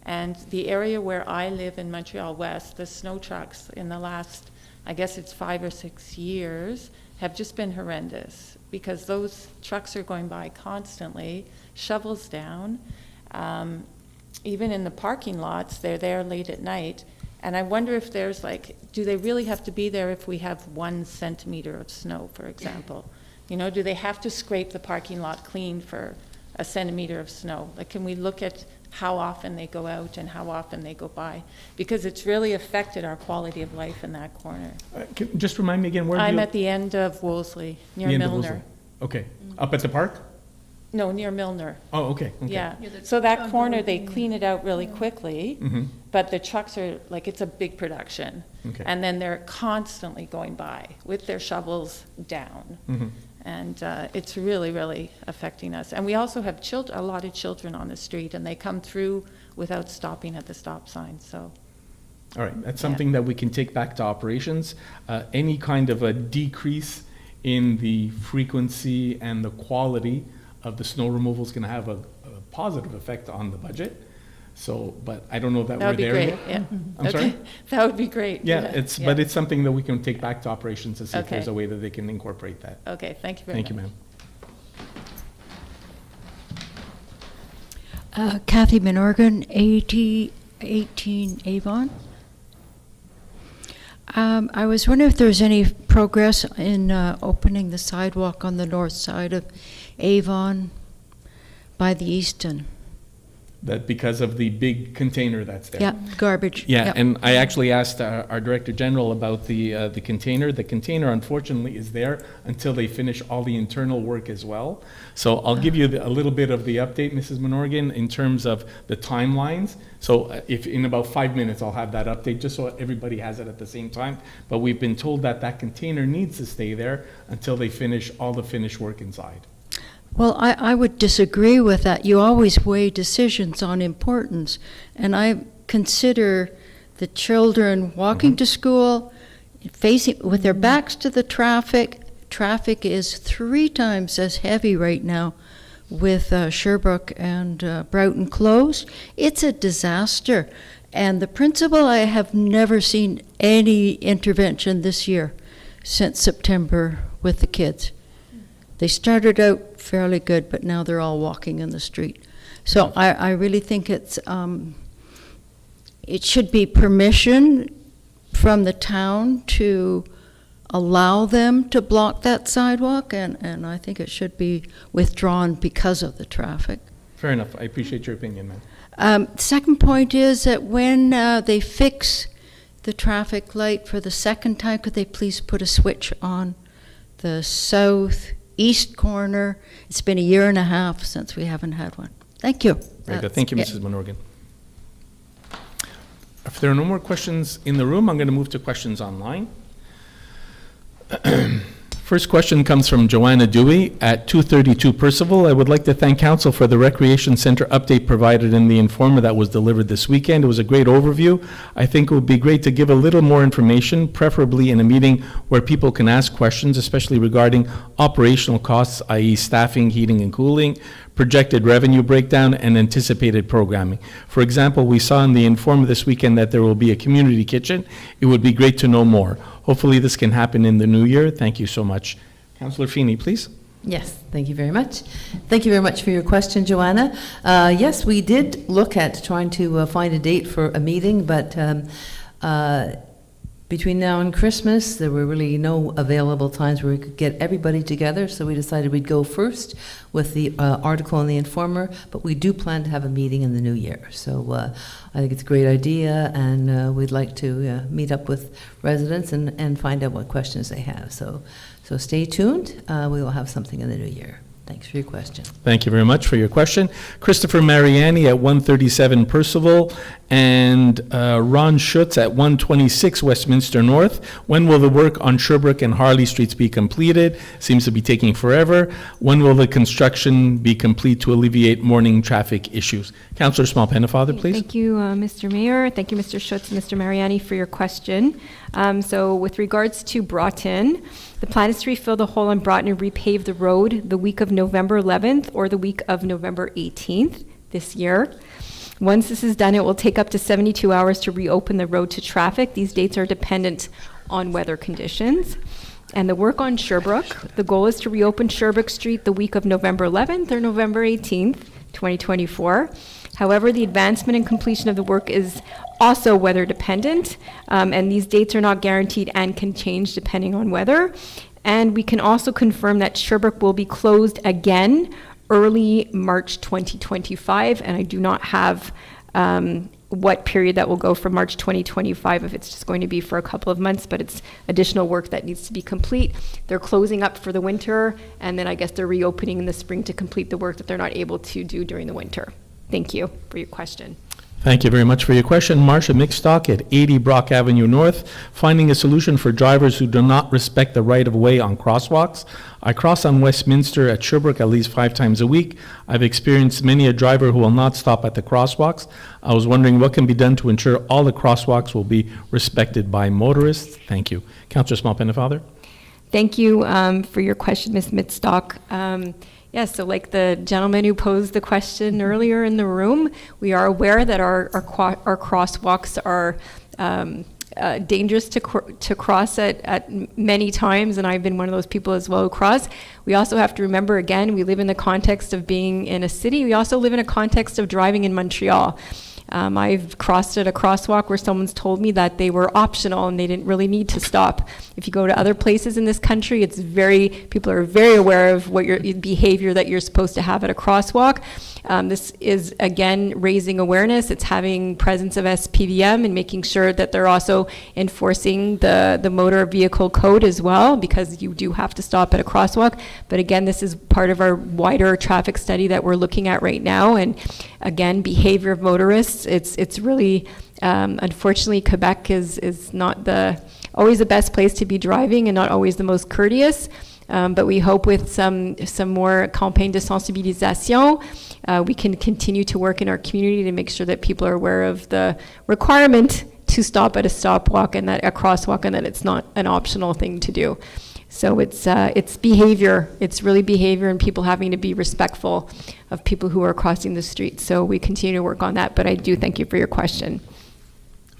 and the area where I live in Montreal-West, the snow trucks in the last, I guess it's 5 or 6 years, have just been horrendous, because those trucks are going by constantly, shovels down. Even in the parking lots, they're there late at night. And I wonder if there's do they really have to be there if we have 1 centimeter of snow, for example? You know, do they have to scrape the parking lot clean for a centimeter of snow? Can we look at how often they go out and how often they go by? Because it's really affected our quality of life in that corner. Just remind me again, where I'm you... at the end of Wolseley, near The end of Milner. Wolseley. Okay, up at the park? No, near Milner. Oh, okay. Yeah, so that corner, they clean it out really quickly, Mhm. but the trucks are, it's a big production. Okay. And then they're constantly going by with their shovels down. Mhm. And it's really, really affecting us. And we also have a lot of children on the street, and they come through without stopping at the stop sign, so. All right, that's something that we can take back to operations. Any kind of a decrease in the frequency and the quality of the snow removal is going to have a positive effect on the budget. So, but I don't know that we're That would be there great, yet. yeah. I'm Okay. sorry? That would be great. Yeah, but it's something that we can take back to operations to see if Okay. there's a way that they can incorporate that. Okay, thank you very much. Thank you, ma'am. Kathy Menorgan, 18 Avon. I was wondering if there was any progress in opening the sidewalk on the north side of Avon by the Easton. That because of the big container that's there. Yeah, garbage. Yeah, Yep. and I actually asked our Director General about the container. The container, unfortunately, is there until they finish all the internal work as well. So I'll give you a little bit of the update, Mrs. Menorgan, in terms of the timelines. So if in about 5 minutes, I'll have that update, just so everybody has it at the same time. But we've been told that that container needs to stay there until they finish all the finished work inside. Well, I would disagree with that. You always weigh decisions on importance. And I consider the children walking to school, facing with their backs to the traffic. Traffic is 3 times as heavy right now with Sherbrooke and Broughton closed. It's a disaster. And the principal, I have never seen any intervention this year since September with the kids. They started out fairly good, but now they're all walking in the street. So I really think it should be permission from the town to allow them to block that sidewalk, and I think it should be withdrawn because of the traffic. Fair enough. I appreciate your opinion, ma'am. Second point is that when they fix the traffic light for the second time, could they please put a switch on the southeast corner? It's been 1.5 years since we haven't had one. Thank you. Very good. Thank you, Mrs. Menorgan. If there are no more questions in the room, I'm going to move to questions online. First question comes from Joanna Dewey at 232 Percival. I would like to thank Council for the Recreation Center update provided in the Informer that was delivered this weekend. It was a great overview. I think it would be great to give a little more information, preferably in a meeting where people can ask questions, especially regarding operational costs, i.e. staffing, heating and cooling, projected revenue breakdown, and anticipated programming. For example, we saw in the Informer this weekend that there will be a community kitchen. It would be great to know more. Hopefully this can happen in the new year. Thank you so much. Councillor Feeney, please. Yes, thank you very much. Thank you very much for your question, Joanna. Yes, we did look at trying to find a date for a meeting, but between now and Christmas, there were really no available times where we could get everybody together, so we decided we'd go first with the article in the Informer, but we do plan to have a meeting in the new year. So I think it's a great idea, and we'd like to meet up with residents and find out what questions they have. So stay tuned. We will have something in the new year. Thanks for your question. Thank you very much for your question. Christopher Mariani at 137 Percival and Ron Schutz at 126 Westminster North. When will the work on Sherbrooke and Harley Streets be completed? Seems to be taking forever. When will the construction be complete to alleviate morning traffic issues? Councillor Small-Pennefather, please. Thank you, Mr. Mayor. Thank you, Mr. Schutz and Mr. Mariani, for your question. So with regards to Broughton, the plan is to refill the hole on Broughton and repave the road the week of November 11th or the week of November 18th this year. Once this is done, it will take up to 72 hours to reopen the road to traffic. These dates are dependent on weather conditions. And the work on Sherbrooke, the goal is to reopen Sherbrooke Street the week of November 11th or November 18th, 2024. However, the advancement and completion of the work is also weather dependent, and these dates are not guaranteed and can change depending on weather. And we can also confirm that Sherbrooke will be closed again early March 2025, and I do not have what period that will go from March 2025, if it's just going to be for a couple of months, but it's additional work that needs to be complete. They're closing up for the winter, and then I guess they're reopening in the spring to complete the work that they're not able to do during the winter. Thank you for your question. Thank you very much for your question. Marcia Mixstock at 80 Brock Avenue North, finding a solution for drivers who do not respect the right-of-way on crosswalks. I cross on Westminster at Sherbrooke at least 5 times a week. I've experienced many a driver who will not stop at the crosswalks. I was wondering what can be done to ensure all the crosswalks will be respected by motorists. Thank you. Councillor Small-Pennefather. Thank you for your question, Ms. Midstock. Yes, so like the gentleman who posed the question earlier in the room, we are aware that our crosswalks are dangerous to cross at many times, and I've been one of those people as well who cross. We also have to remember, again, we live in the context of being in a city. We also live in a context of driving in Montreal. I've crossed at a crosswalk where someone's told me that they were optional and they didn't really need to stop. If you go to other places in this country, people are very aware of what your behavior that you're supposed to have at a crosswalk. This is, again, raising awareness. It's having presence of SPVM and making sure that they're also enforcing the motor vehicle code as well, because you do have to stop at a crosswalk. But again, this is part of our wider traffic study that we're looking at right now. And again, behavior of motorists, it's really, unfortunately, Quebec is not always the best place to be driving and not always the most courteous. But we hope with some more campaign de sensibilisation, we can continue to work in our community to make sure that people are aware of the requirement to stop at a stopwalk and that a crosswalk, and that it's not an optional thing to do. So it's behavior. It's really behavior, and people having to be respectful of people who are crossing the street. So we continue to work on that. But I do thank you for your question.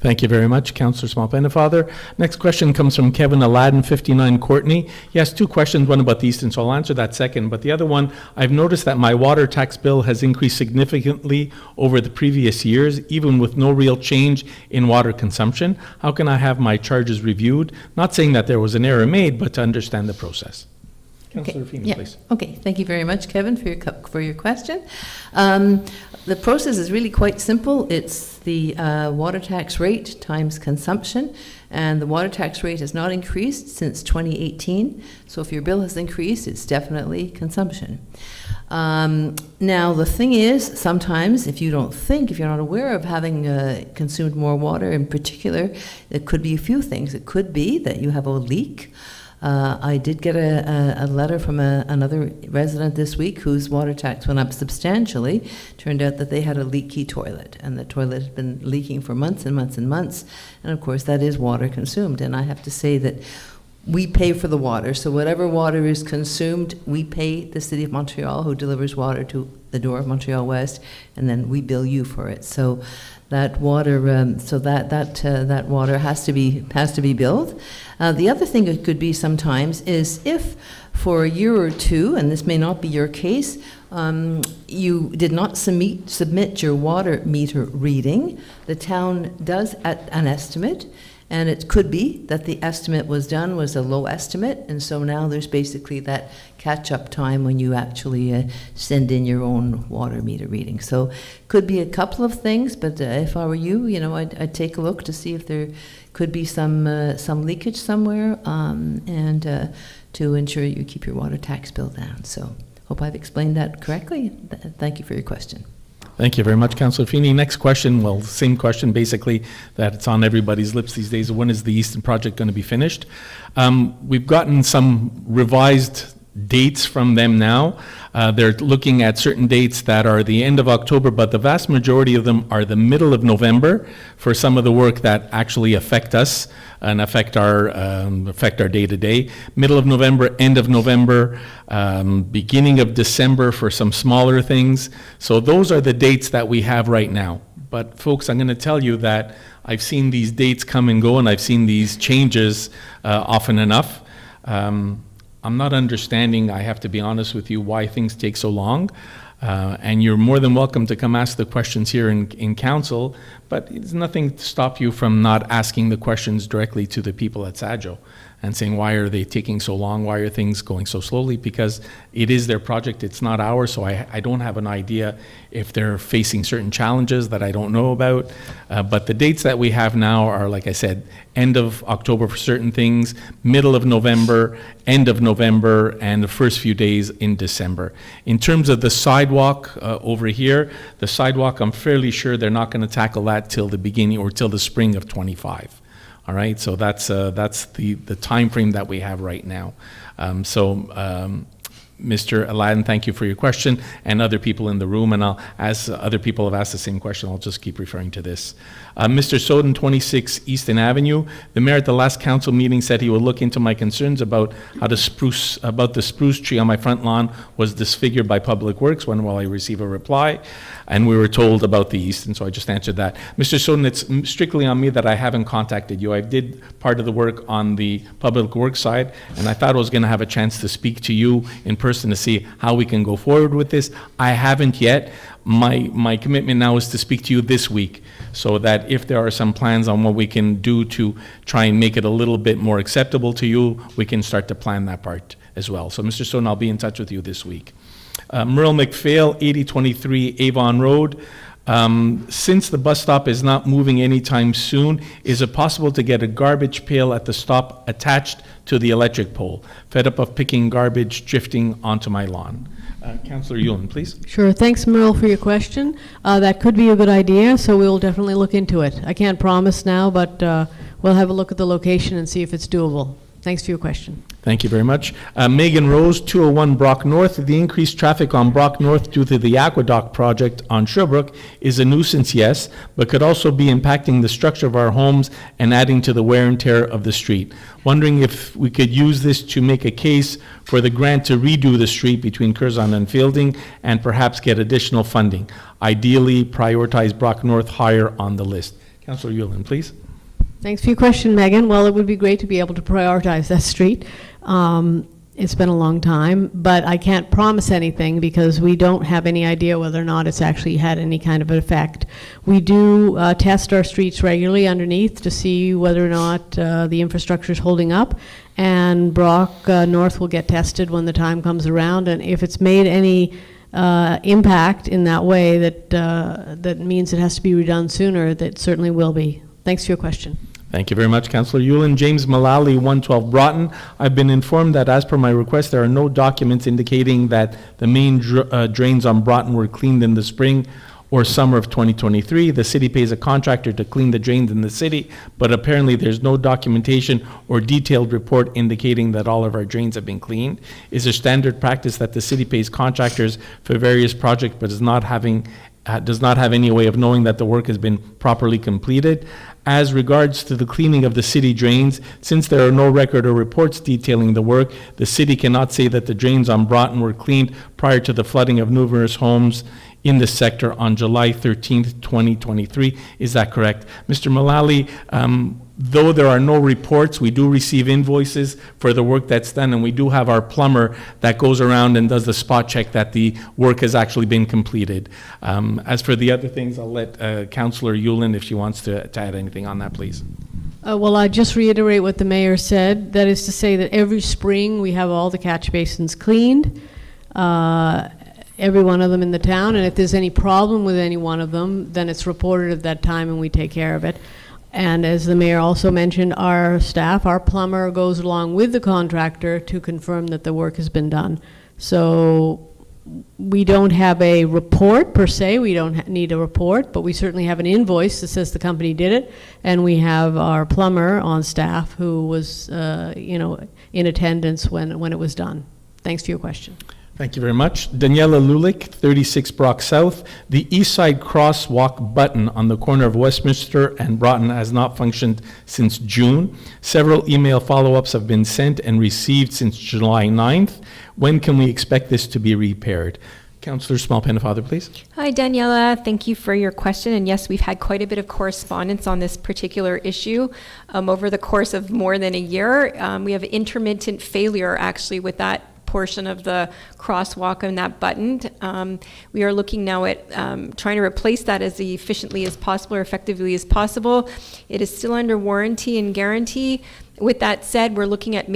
Thank you very much, Councillor Small-Pennefather. Next question comes from Kevin Aladdin, 59 Courtney. He has 2 questions, one about the Easton, so I'll answer that second. But the other one, I've noticed that my water tax bill has increased significantly over the previous years, even with no real change in water consumption. How can I have my charges reviewed? Not saying that there was an error made, but to understand the process. Councillor Feeney, please. Okay, thank you very much, Kevin, for your question. The process is really quite simple. It's the water tax rate times consumption, and the water tax rate has not increased since 2018. So if your bill has increased, it's definitely consumption. Now, the thing is, sometimes if you're not aware of having consumed more water in particular, it could be a few things. It could be that you have a leak. I did get a letter from another resident this week whose water tax went up substantially. Turned out that they had a leaky toilet, and the toilet had been leaking for months and months and months. And of course, that is water consumed. And I have to say that we pay for the water. So whatever water is consumed, we pay the City of Montreal, who delivers water to the door of Montreal-West, and then we bill you for it. So that water, that water has to be billed. The other thing it could be sometimes is if for a year or two, and this may not be your case, you did not submit your water meter reading, the town does an estimate. And it could be that the estimate was a low estimate, and so now there's basically that catch-up time when you actually send in your own water meter reading. So could be a couple of things, but if I were you, I'd take a look to see if there could be some leakage somewhere, and to ensure you keep your water tax bill down. So hope I've explained that correctly. Thank you for your question. Thank you very much, Councillor Feeney. Next question, well, same question basically that it's on everybody's lips these days. When is the Easton project going to be finished? We've gotten some revised dates from them now. They're looking at certain dates that are the end of October, but the vast majority of them are the middle of November for some of the work that actually affect us and affect our day-to-day. Middle of November, end of November, beginning of December for some smaller things. So those are the dates that we have right now. But folks, I'm going to tell you that I've seen these dates come and go, and I've seen these changes often enough. I'm not understanding, I have to be honest with you, why things take so long. And you're more than welcome to come ask the questions here in council, but there's nothing to stop you from not asking the questions directly to the people at SAGO. and saying, why are they taking so long? Why are things going so slowly? Because it is their project, it's not ours, so I don't have an idea if they're facing certain challenges that I don't know about. But the dates that we have now are, like I said, end of October for certain things, middle of November, end of November, and the first few days in December. In terms of the sidewalk over here, the sidewalk, I'm fairly sure they're not going to tackle that till the beginning or till the spring of 25. All right, so that's the time frame that we have right now. Mr. Aladdin, thank you for your question, and other people in the room, and as other people have asked the same question, I'll just keep referring to this. Mr. Soden, 26 Easton Avenue. The mayor at the last council meeting said he would look into my concerns about the spruce tree on my front lawn was disfigured by Public Works. When will I receive a reply? And we were told about the Easton, so I just answered that. Mr. Soden, it's strictly on me that I haven't contacted you. I did part of the work on the Public Works side, and I thought I was going to have a chance to speak to you in person to see how we can go forward with this. I haven't yet. My commitment now is to speak to you this week, so that if there are some plans on what we can do to try and make it a little bit more acceptable to you, we can start to plan that part as well. So Mr. Stone, I'll be in touch with you this week. Merle McPhail, 8023 Avon Road. Since the bus stop is not moving anytime soon, is it possible to get a garbage pail at the stop attached to the electric pole? Fed up of picking garbage drifting onto my lawn. Councillor Yulin, please. Sure. Thanks, Merle, for your question. That could be a good idea, so we'll definitely look into it. I can't promise now, but we'll have a look at the location and see if it's doable. Thanks for your question. Thank you very much. Megan Rose, 201 Brock North. The increased traffic on Brock North due to the aqueduct project on Sherbrooke is a nuisance, yes, but could also be impacting the structure of our homes and adding to the wear and tear of the street. Wondering if we could use this to make a case for the grant to redo the street between Curzon and Fielding and perhaps get additional funding. Ideally, prioritize Brock North higher on the list. Councillor Yulin, please. Thanks for your question, Megan. Well, it would be great to be able to prioritize that street. It's been a long time, but I can't promise anything because we don't have any idea whether or not it's actually had any kind of an effect. We do test our streets regularly underneath to see whether or not the infrastructure is holding up, and Brock North will get tested when the time comes around, and if it's made any impact in that way that means it has to be redone sooner, that certainly will be. Thanks for your question. Thank you very much, Councillor Yulin. James Mullally, 112 Broughton. I've been informed that as per my request, there are no documents indicating that the main drains on Broughton were cleaned in the spring or summer of 2023. The city pays a contractor to clean the drains in the city, but apparently there's no documentation or detailed report indicating that all of our drains have been cleaned. Is there standard practice that the city pays contractors for various projects but does not have any way of knowing that the work has been properly completed? As regards to the cleaning of the city drains, since there are no record or reports detailing the work, the city cannot say that the drains on Broughton were cleaned prior to the flooding of numerous homes in the sector on July 13th, 2023. Is that correct? Mr. Mullally, though there are no reports, we do receive invoices for the work that's done, and we do have our plumber that goes around and does the spot check that the work has actually been completed. As for the other things, I'll let Councillor Yulin, if she wants to add anything on that, please. Well, I just reiterate what the mayor said. That is to say that every spring we have all the catch basins cleaned, every one of them in the town, and if there's any problem with any one of them, then it's reported at that time and we take care of it. And as the mayor also mentioned, our staff, our plumber, goes along with the contractor to confirm that the work has been done. So we don't have a report per se, we don't need a report, but we certainly have an invoice that says the company did it, and we have our plumber on staff who was in attendance when it was done. Thanks for your question. Thank you very much. Daniela Lulick, 36 Brock South. The east side crosswalk button on the corner of Westminster and Broughton has not functioned since June. Several email follow-ups have been sent and received since July 9th. When can we expect this to be repaired? Councillor Small-Pennefather, please. Hi, Daniela. Thank you for your question. And yes, we've had quite a bit of correspondence on this particular issue over the course of more than a year. We have intermittent failure, actually, with that portion of the crosswalk and that button. We are looking now at trying to replace that as efficiently as possible or effectively as possible. It is still under warranty and guarantee. With that said, we're looking at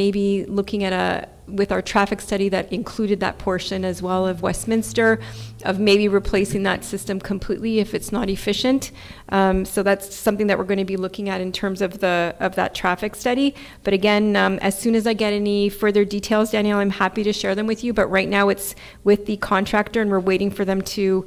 with our traffic study that included that portion as well of Westminster, of maybe replacing that system completely if it's not efficient. So that's something that we're going to be looking at in terms of that traffic study. But again, as soon as I get any further details, Danielle, I'm happy to share them with you. But right now it's with the contractor, and we're waiting for them to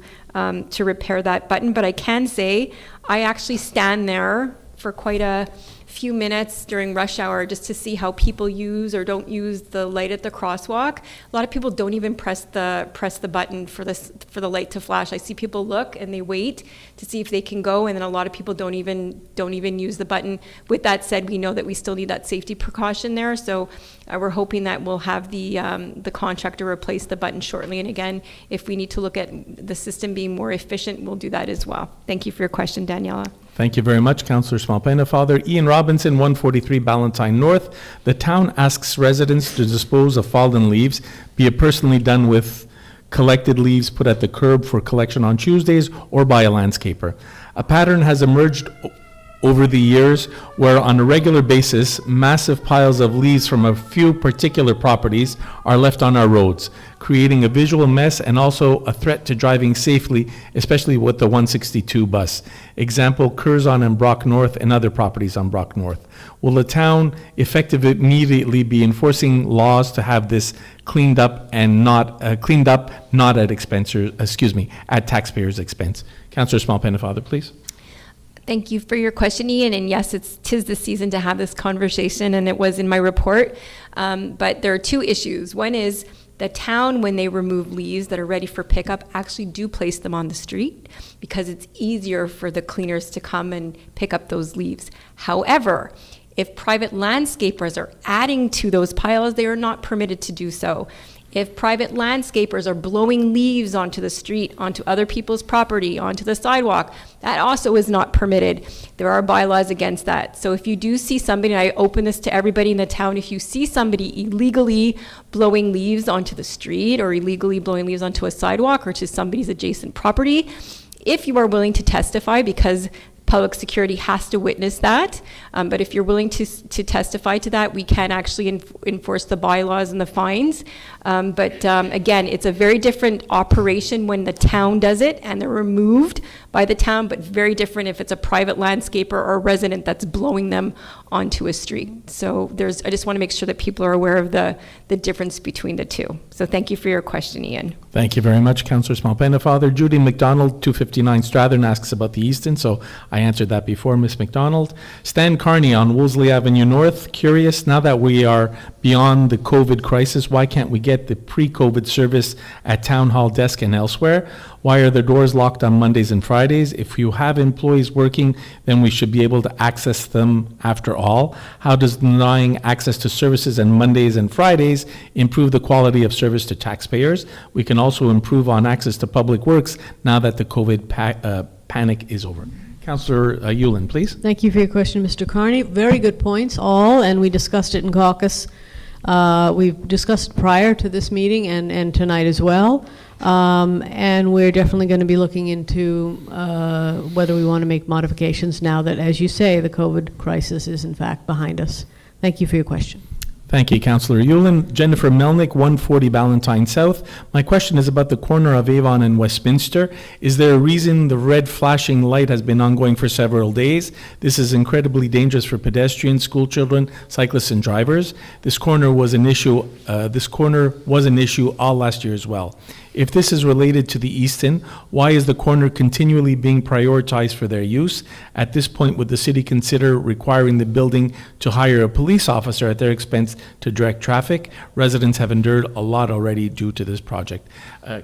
repair that button. But I can say I actually stand there for quite a few minutes during rush hour just to see how people use or don't use the light at the crosswalk. A lot of people don't even press the button for the light to flash. I see people look and they wait to see if they can go, and then a lot of people don't even use the button. With that said, we know that we still need that safety precaution there, so we're hoping that we'll have the contractor replace the button shortly. And again, if we need to look at the system being more efficient, we'll do that as well. Thank you for your question, Daniela. Thank you very much, Councillor Small-Pena. Father Ian Robinson, 143 Ballantyne North. The town asks residents to dispose of fallen leaves, be it personally done with collected leaves put at the curb for collection on Tuesdays or by a landscaper. A pattern has emerged over the years where on a regular basis, massive piles of leaves from a few particular properties are left on our roads, creating a visual mess and also a threat to driving safely, especially with the 162 bus. Example, Curzon and Brock North and other properties on Brock North. Will the town effectively immediately be enforcing laws to have this cleaned up and not at at taxpayers' expense? Councillor Small-Pena, Father, please. Thank you for your question, Ian. And yes, tis the season to have this conversation, and it was in my report. But there are two issues. One is the town, when they remove leaves that are ready for pickup, actually do place them on the street because it's easier for the cleaners to come and pick up those leaves. However, if private landscapers are adding to those piles, they are not permitted to do so. If private landscapers are blowing leaves onto the street, onto other people's property, onto the sidewalk, that also is not permitted. There are bylaws against that. So if you do see somebody, and I open this to everybody in the town, if you see somebody illegally blowing leaves onto the street or illegally blowing leaves onto a sidewalk or to somebody's adjacent property, if you are willing to testify, because public security has to witness that. But if you're willing to testify to that, we can actually enforce the bylaws and the fines. But again, it's a very different operation when the town does it and they're removed by the town, but very different if it's a private landscaper or a resident that's blowing them onto a street. So I just want to make sure that people are aware of the difference between the two. So thank you for your question, Ian. Thank you very much, Councillor Small-Pena. Father Judy McDonald, 259 Strathern, asks about the Easton, so I answered that before, Miss McDonald. Stan Carney on Wolseley Avenue North, curious, now that we are beyond the COVID crisis, why can't we get the pre-COVID service at Town Hall desk and elsewhere? Why are the doors locked on Mondays and Fridays? If you have employees working, then we should be able to access them after all. How does denying access to services on Mondays and Fridays improve the quality of service to taxpayers? We can also improve on access to public works now that the COVID panic is over. Councillor Yulin, please. Thank you for your question, Mr. Carney. Very good points, all, and we discussed it in caucus. We've discussed it prior to this meeting and tonight as well. And we're definitely going to be looking into whether we want to make modifications now that, as you say, the COVID crisis is in fact behind us. Thank you for your question. Thank you, Councillor Yulin. Jennifer Melnick, 140 Ballantyne South. My question is about the corner of Avon and Westminster. Is there a reason the red flashing light has been ongoing for several days? This is incredibly dangerous for pedestrians, school children, cyclists, and drivers. This corner was an issue. All last year as well. If this is related to the Easton, why is the corner continually being prioritized for their use? At this point, would the city consider requiring the building to hire a police officer at their expense to direct traffic? Residents have endured a lot already due to this project.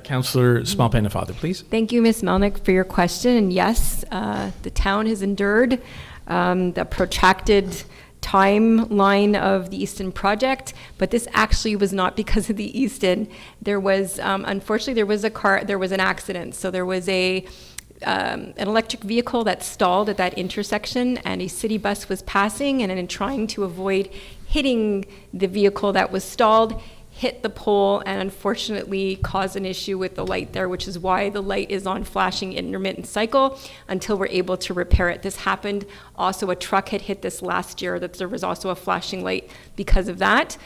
Councillor Small-Pena, Father, please. Thank you, Ms. Melnick, for your question. And yes, the town has endured the protracted timeline of the Easton project, but this actually was not because of the Easton. There was, unfortunately, there was an accident. So there was an electric vehicle that stalled at that intersection, and a city bus was passing, and in trying to avoid hitting the vehicle that was stalled, hit the pole and unfortunately caused an issue with the light there, which is why the light is on flashing intermittent cycle until we're able to repair it. This happened also, a truck had hit this last year, that there was also a flashing light because of that.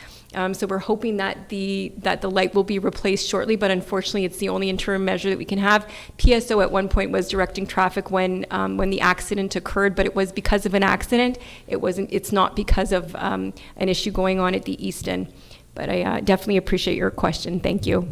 So we're hoping that the light will be replaced shortly, but unfortunately it's the only interim measure that we can have. PSO at one point was directing traffic when the accident occurred, but it was because of an accident. It's not because of an issue going on at the east end. But I definitely appreciate your question. Thank you.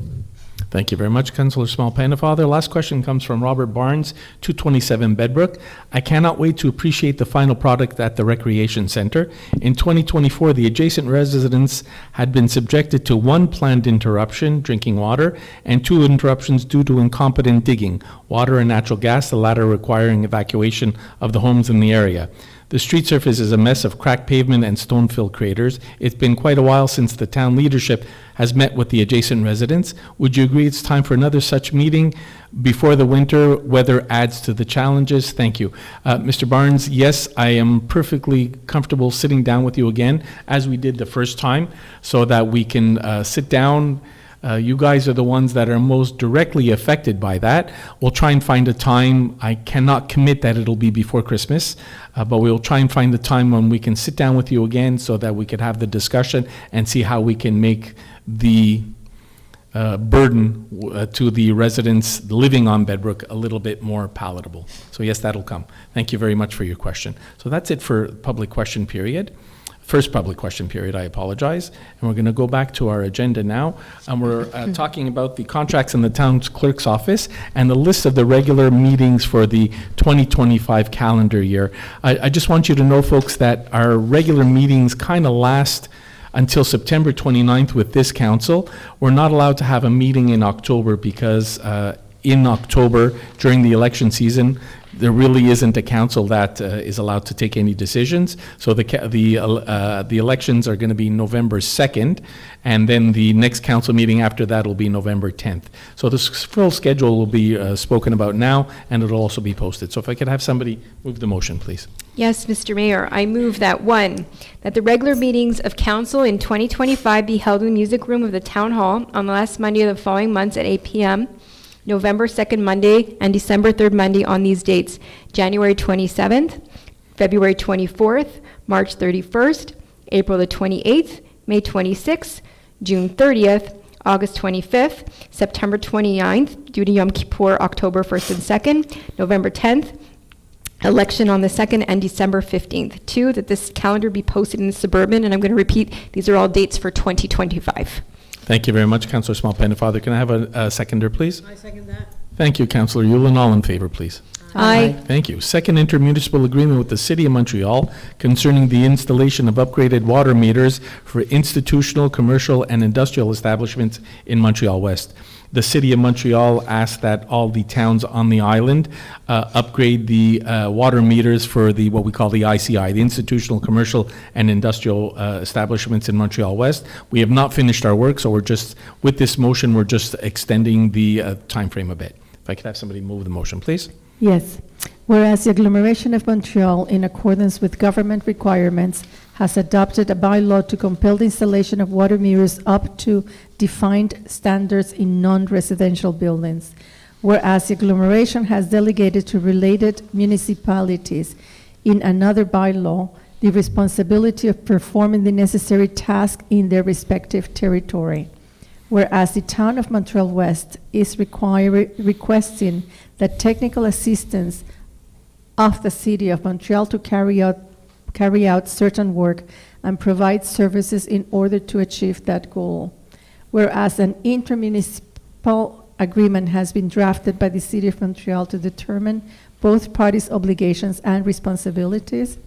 Thank you very much, Councillor Small-Pennefather. Last question comes from Robert Barnes, 227 Bedbrook. I cannot wait to appreciate the final product at the Recreation Centre. In 2024, the adjacent residents had been subjected to one planned interruption, drinking water, and 2 interruptions due to incompetent digging, water and natural gas, the latter requiring evacuation of the homes in the area. The street surface is a mess of cracked pavement and stone-filled craters. It's been quite a while since the town leadership has met with the adjacent residents. Would you agree it's time for another such meeting before the winter weather adds to the challenges? Thank you. Mr. Barnes, yes, I am perfectly comfortable sitting down with you again, as we did the first time, so that we can sit down. You guys are the ones that are most directly affected by that. We'll try and find a time. I cannot commit that it'll be before Christmas, but we'll try and find the time when we can sit down with you again so that we could have the discussion and see how we can make the burden to the residents living on Bedbrook a little bit more palatable. So yes, that'll come. Thank you very much for your question. So that's it for public question period. First public question period, I apologize. And we're going to go back to our agenda now. And we're talking about the contracts in the town clerk's office and the list of the regular meetings for the 2025 calendar year. I just want you to know, folks, that our regular meetings kind of last until September 29th with this council. We're not allowed to have a meeting in October because in October, during the election season, there really isn't a council that is allowed to take any decisions. So the elections are going to be November 2nd, and then the next council meeting after that will be November 10th. So the full schedule will be spoken about now, and it'll also be posted. So if I could have somebody move the motion, please. Yes, Mr. Mayor, I move that 1, that the regular meetings of council in 2025 be held in the music room of the town hall on the last Monday of the following months at 8 p.m., November 2nd Monday, and December 3rd Monday on these dates: January 27th, February 24th, March 31st, April the 28th, May 26th, June 30th, August 25th, September 29th, due to Yom Kippur, October 1st and 2nd, November 10th, election on the 2nd, and December 15th. 2, that this calendar be posted in the Suburban, and I'm going to repeat, these are all dates for 2025. Thank you very much, Councillor Small-Pennefather. Can I have a seconder, please? I second that. Thank you, Councillor Yulin. All in favor, please. Aye. Thank you. Second intermunicipal agreement with the City of Montreal concerning the installation of upgraded water meters for institutional, commercial, and industrial establishments in Montreal-West. The City of Montreal asked that all the towns on the island upgrade the water meters for the what we call the ICI, the institutional, commercial, and industrial establishments in Montreal-West. We have not finished our work, so we're just, with this motion, we're just extending the time frame a bit. If I could have somebody move the motion, please. Yes. Whereas the agglomeration of Montreal, in accordance with government requirements, has adopted a bylaw to compel the installation of water meters up to defined standards in non-residential buildings. Whereas the agglomeration has delegated to related municipalities in another bylaw the responsibility of performing the necessary task in their respective territory. Whereas the town of Montreal-West is requesting the technical assistance of the City of Montreal to carry out certain work and provide services in order to achieve that goal. Whereas an intermunicipal agreement has been drafted by the City of Montreal to determine both parties' obligations and responsibilities.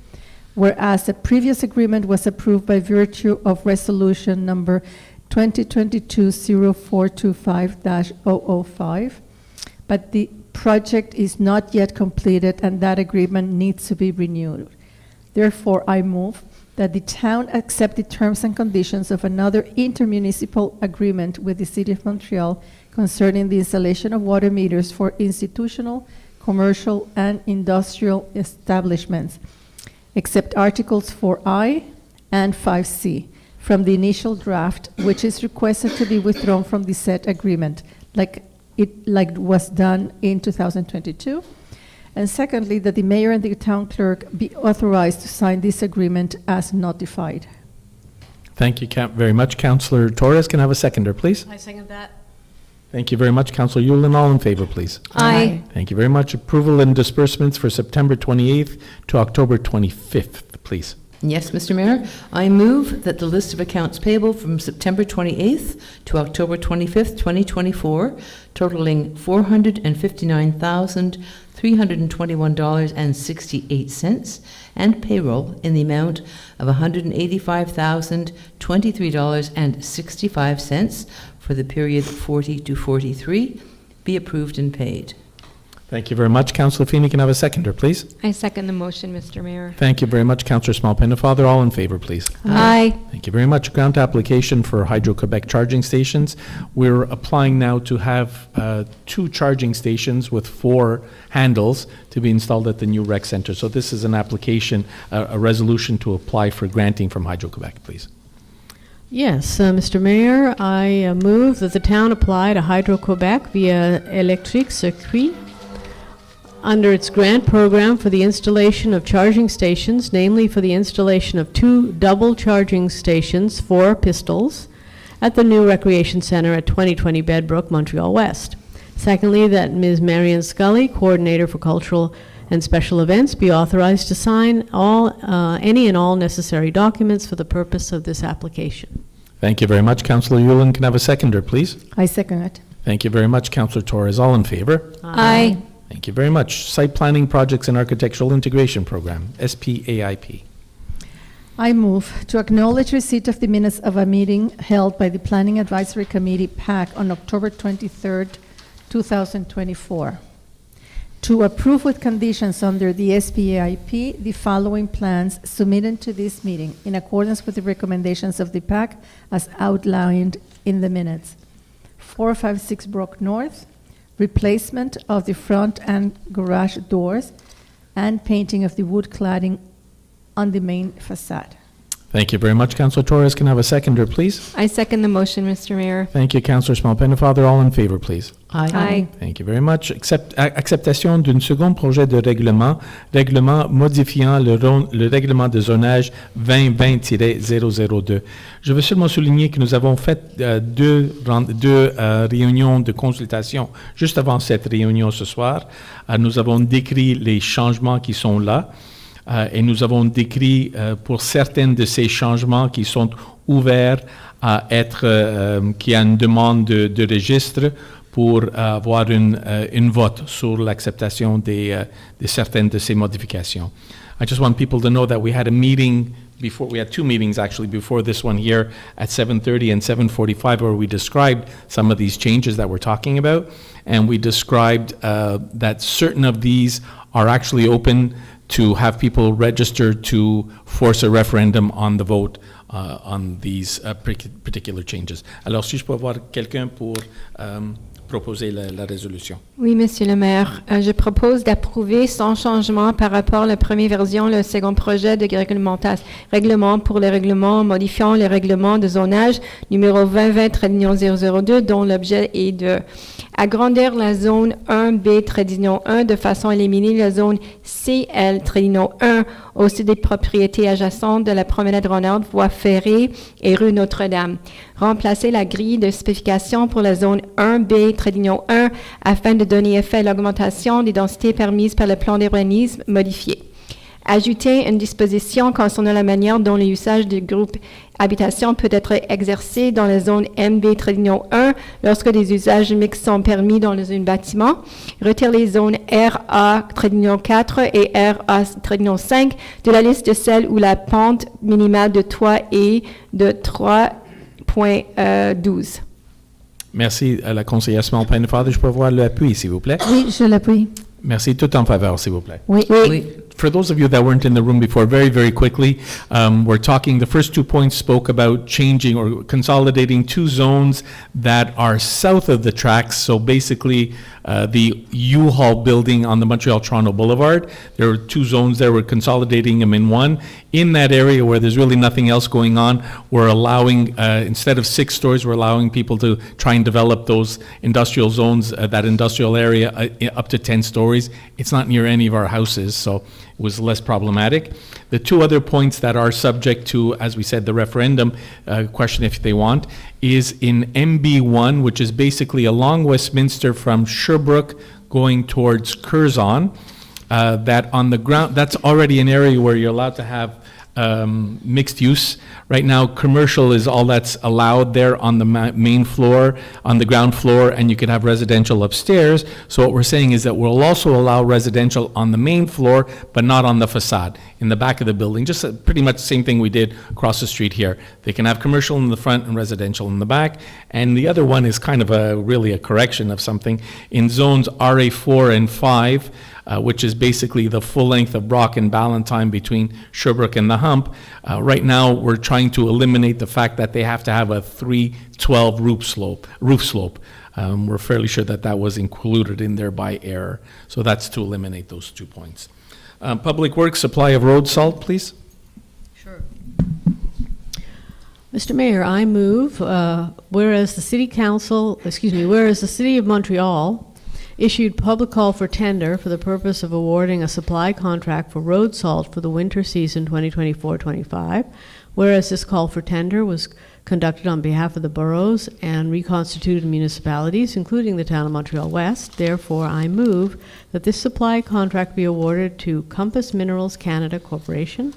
Whereas the previous agreement was approved by virtue of resolution number 2022-0425-005, but the project is not yet completed and that agreement needs to be renewed. Therefore, I move that the town accept the terms and conditions of another intermunicipal agreement with the City of Montreal concerning the installation of water meters for institutional, commercial, and industrial establishments, except Articles 4I and 5C. from the initial draft, which is requested to be withdrawn from the said agreement, like was done in 2022. And secondly, that the mayor and the town clerk be authorized to sign this agreement as notified. Thank you very much. Councillor Torres, can I have a seconder, please? I second that. Thank you very much. Councillor Yulin, all in favor, please. Aye. Thank you very much. Approval and disbursements for September 28th to October 25th, please. Yes, Mr. Mayor, I move that the list of accounts payable from September 28th to October 25th, 2024, totaling $459,321.68, and payroll in the amount of $185,023.65 for the period 40 to 43, be approved and paid. Thank you very much. Councillor Feeney, can I have a seconder, please? I second the motion, Mr. Mayor. Thank you very much. Councillor Small-Pennefather, all in favor, please. Aye. Thank you very much. Grant application for Hydro-Quebec charging stations. We're applying now to have 2 charging stations with 4 handles to be installed at the new rec center. So this is an application, a resolution to apply for granting from Hydro-Quebec, please. Yes, Mr. Mayor, I move that the town apply to Hydro-Quebec via Electric Circuit under its grant program for the installation of charging stations, namely for the installation of 2 double charging stations for pistols at the new recreation center at 2020 Bedbrook, Montreal-West. Secondly, that Ms. Marion Scully, Coordinator for Cultural and Special Events, be authorized to sign any and all necessary documents for the purpose of this application. Thank you very much. Councillor Yulin, can I have a seconder, please? I second it. Thank you very much. Councillor Torres, all in favor? Aye. Thank you very much. Site Planning Projects and Architectural Integration Program, SPAIP. I move to acknowledge receipt of the minutes of a meeting held by the Planning Advisory Committee, PAC, on October 23rd, 2024. To approve with conditions under the SPAIP the following plans submitted to this meeting in accordance with the recommendations of the PAC as outlined in the minutes. 456 Brook North, replacement of the front and garage doors, and painting of the wood cladding on the main facade. Thank you very much. Councillor Torres, can I have a seconder, please? I second the motion, Mr. Mayor. Thank you. Councillor Small-Pennefather, all in favor, please. Aye. Thank you very much. Acceptation d'un second projet de règlement modifiant le règlement de zonage 2020-002. Je veux seulement souligner que nous avons fait deux réunions de consultation juste avant cette réunion ce soir. Nous avons décrit les changements qui sont là. Et nous avons décrit pour certains de ces changements qui sont ouverts à être, qu'il y a une demande de registre pour avoir une vote sur l'acceptation de certaines de ces modifications. I just want people to know that we had a meeting before, we had 2 meetings actually before this one here at 7:30 and 7:45 where we described some of these changes that we're talking about, and we described that certain of these are actually open to have people register to force a referendum on the vote on these particular changes. Alors, si je peux avoir quelqu'un pour proposer la résolution. Oui, Monsieur le maire. Je propose d'approuver sans changement par rapport à la première version le second projet de règlement pour le règlement modifiant le règlement de zonage numéro 2020-002 dont l'objet est de agrandir la zone 1B-1 de façon à éliminer la zone CL-1 au sud des propriétés adjacentes de la promenade Ronald, voie ferrée et rue Notre-Dame. Remplacer la grille de spécification pour la zone 1B-1 afin de donner effet à l'augmentation des densités permises par le plan d'urbanisme modifié. Ajouter une disposition concernant la manière dont l'usage du groupe habitation peut être exercé dans la zone MB-1 lorsque des usages mixtes sont permis dans un bâtiment. Retirer les zones RA-4 et RA-5 de la liste de celles où la pente minimale de toit est de 3,12. Merci à la conseillère Small-Pennefather. Je peux avoir l'appui, s'il vous plaît? Oui, je l'appuie. Merci. Tout en faveur, s'il vous plaît. Oui. Oui, for those of you that weren't in the room before, very, very quickly, we're talking, the first 2 points spoke about changing or consolidating 2 zones that are south of the tracks. So basically, the U-Haul building on the Montreal-Toronto Boulevard, there were 2 zones there, we're consolidating them in one. In that area where there's really nothing else going on, we're allowing, instead of 6 stories, we're allowing people to try and develop those industrial zones, that industrial area up to 10 stories. It's not near any of our houses, so it was less problematic. The 2 other points that are subject to, as we said, the referendum question if they want, is in MB1, which is basically along Westminster from Sherbrooke going towards Curzon, that on the ground, that's already an area where you're allowed to have mixed use. Right now, commercial is all that's allowed there on the main floor, on the ground floor, and you could have residential upstairs. So what we're saying is that we'll also allow residential on the main floor, but not on the facade, in the back of the building. Just pretty much the same thing we did across the street here. They can have commercial in the front and residential in the back. And the other one is kind of really a correction of something. In zones RA4 and 5, which is basically the full length of Brock and Ballantyne between Sherbrooke and the Hump. Right now, we're trying to eliminate the fact that they have to have a 312 roof slope. We're fairly sure that that was included in there by error. So that's to eliminate those 2 points. Public Works, supply of road salt, please. Sure. Mr. Mayor, I move, whereas the City of Montreal issued public call for tender for the purpose of awarding a supply contract for road salt for the winter season 2024-25, whereas this call for tender was conducted on behalf of the boroughs and reconstituted municipalities, including the town of Montreal-West, therefore I move that this supply contract be awarded to Compass Minerals Canada Corporation,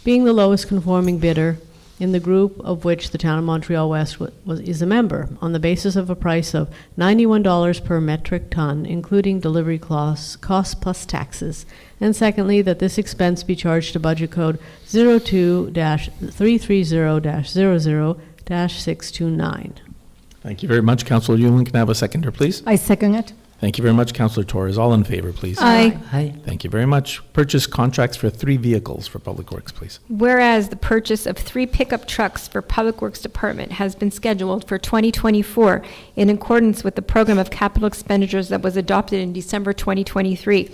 being the lowest conforming bidder in the group of which the town of Montreal-West is a member, on the basis of a price of $91 per metric ton, including delivery costs plus taxes. And secondly, that this expense be charged to budget code 02-330-00-629. Thank you very much. Councillor Yulin, can I have a seconder, please? I second it. Thank you very much, Councillor Torres. All in favor, please. Aye. Aye. Thank you very much. Purchase contracts for 3 vehicles for Public Works, please. Whereas the purchase of 3 pickup trucks for Public Works Department has been scheduled for 2024 in accordance with the program of capital expenditures that was adopted in December 2023.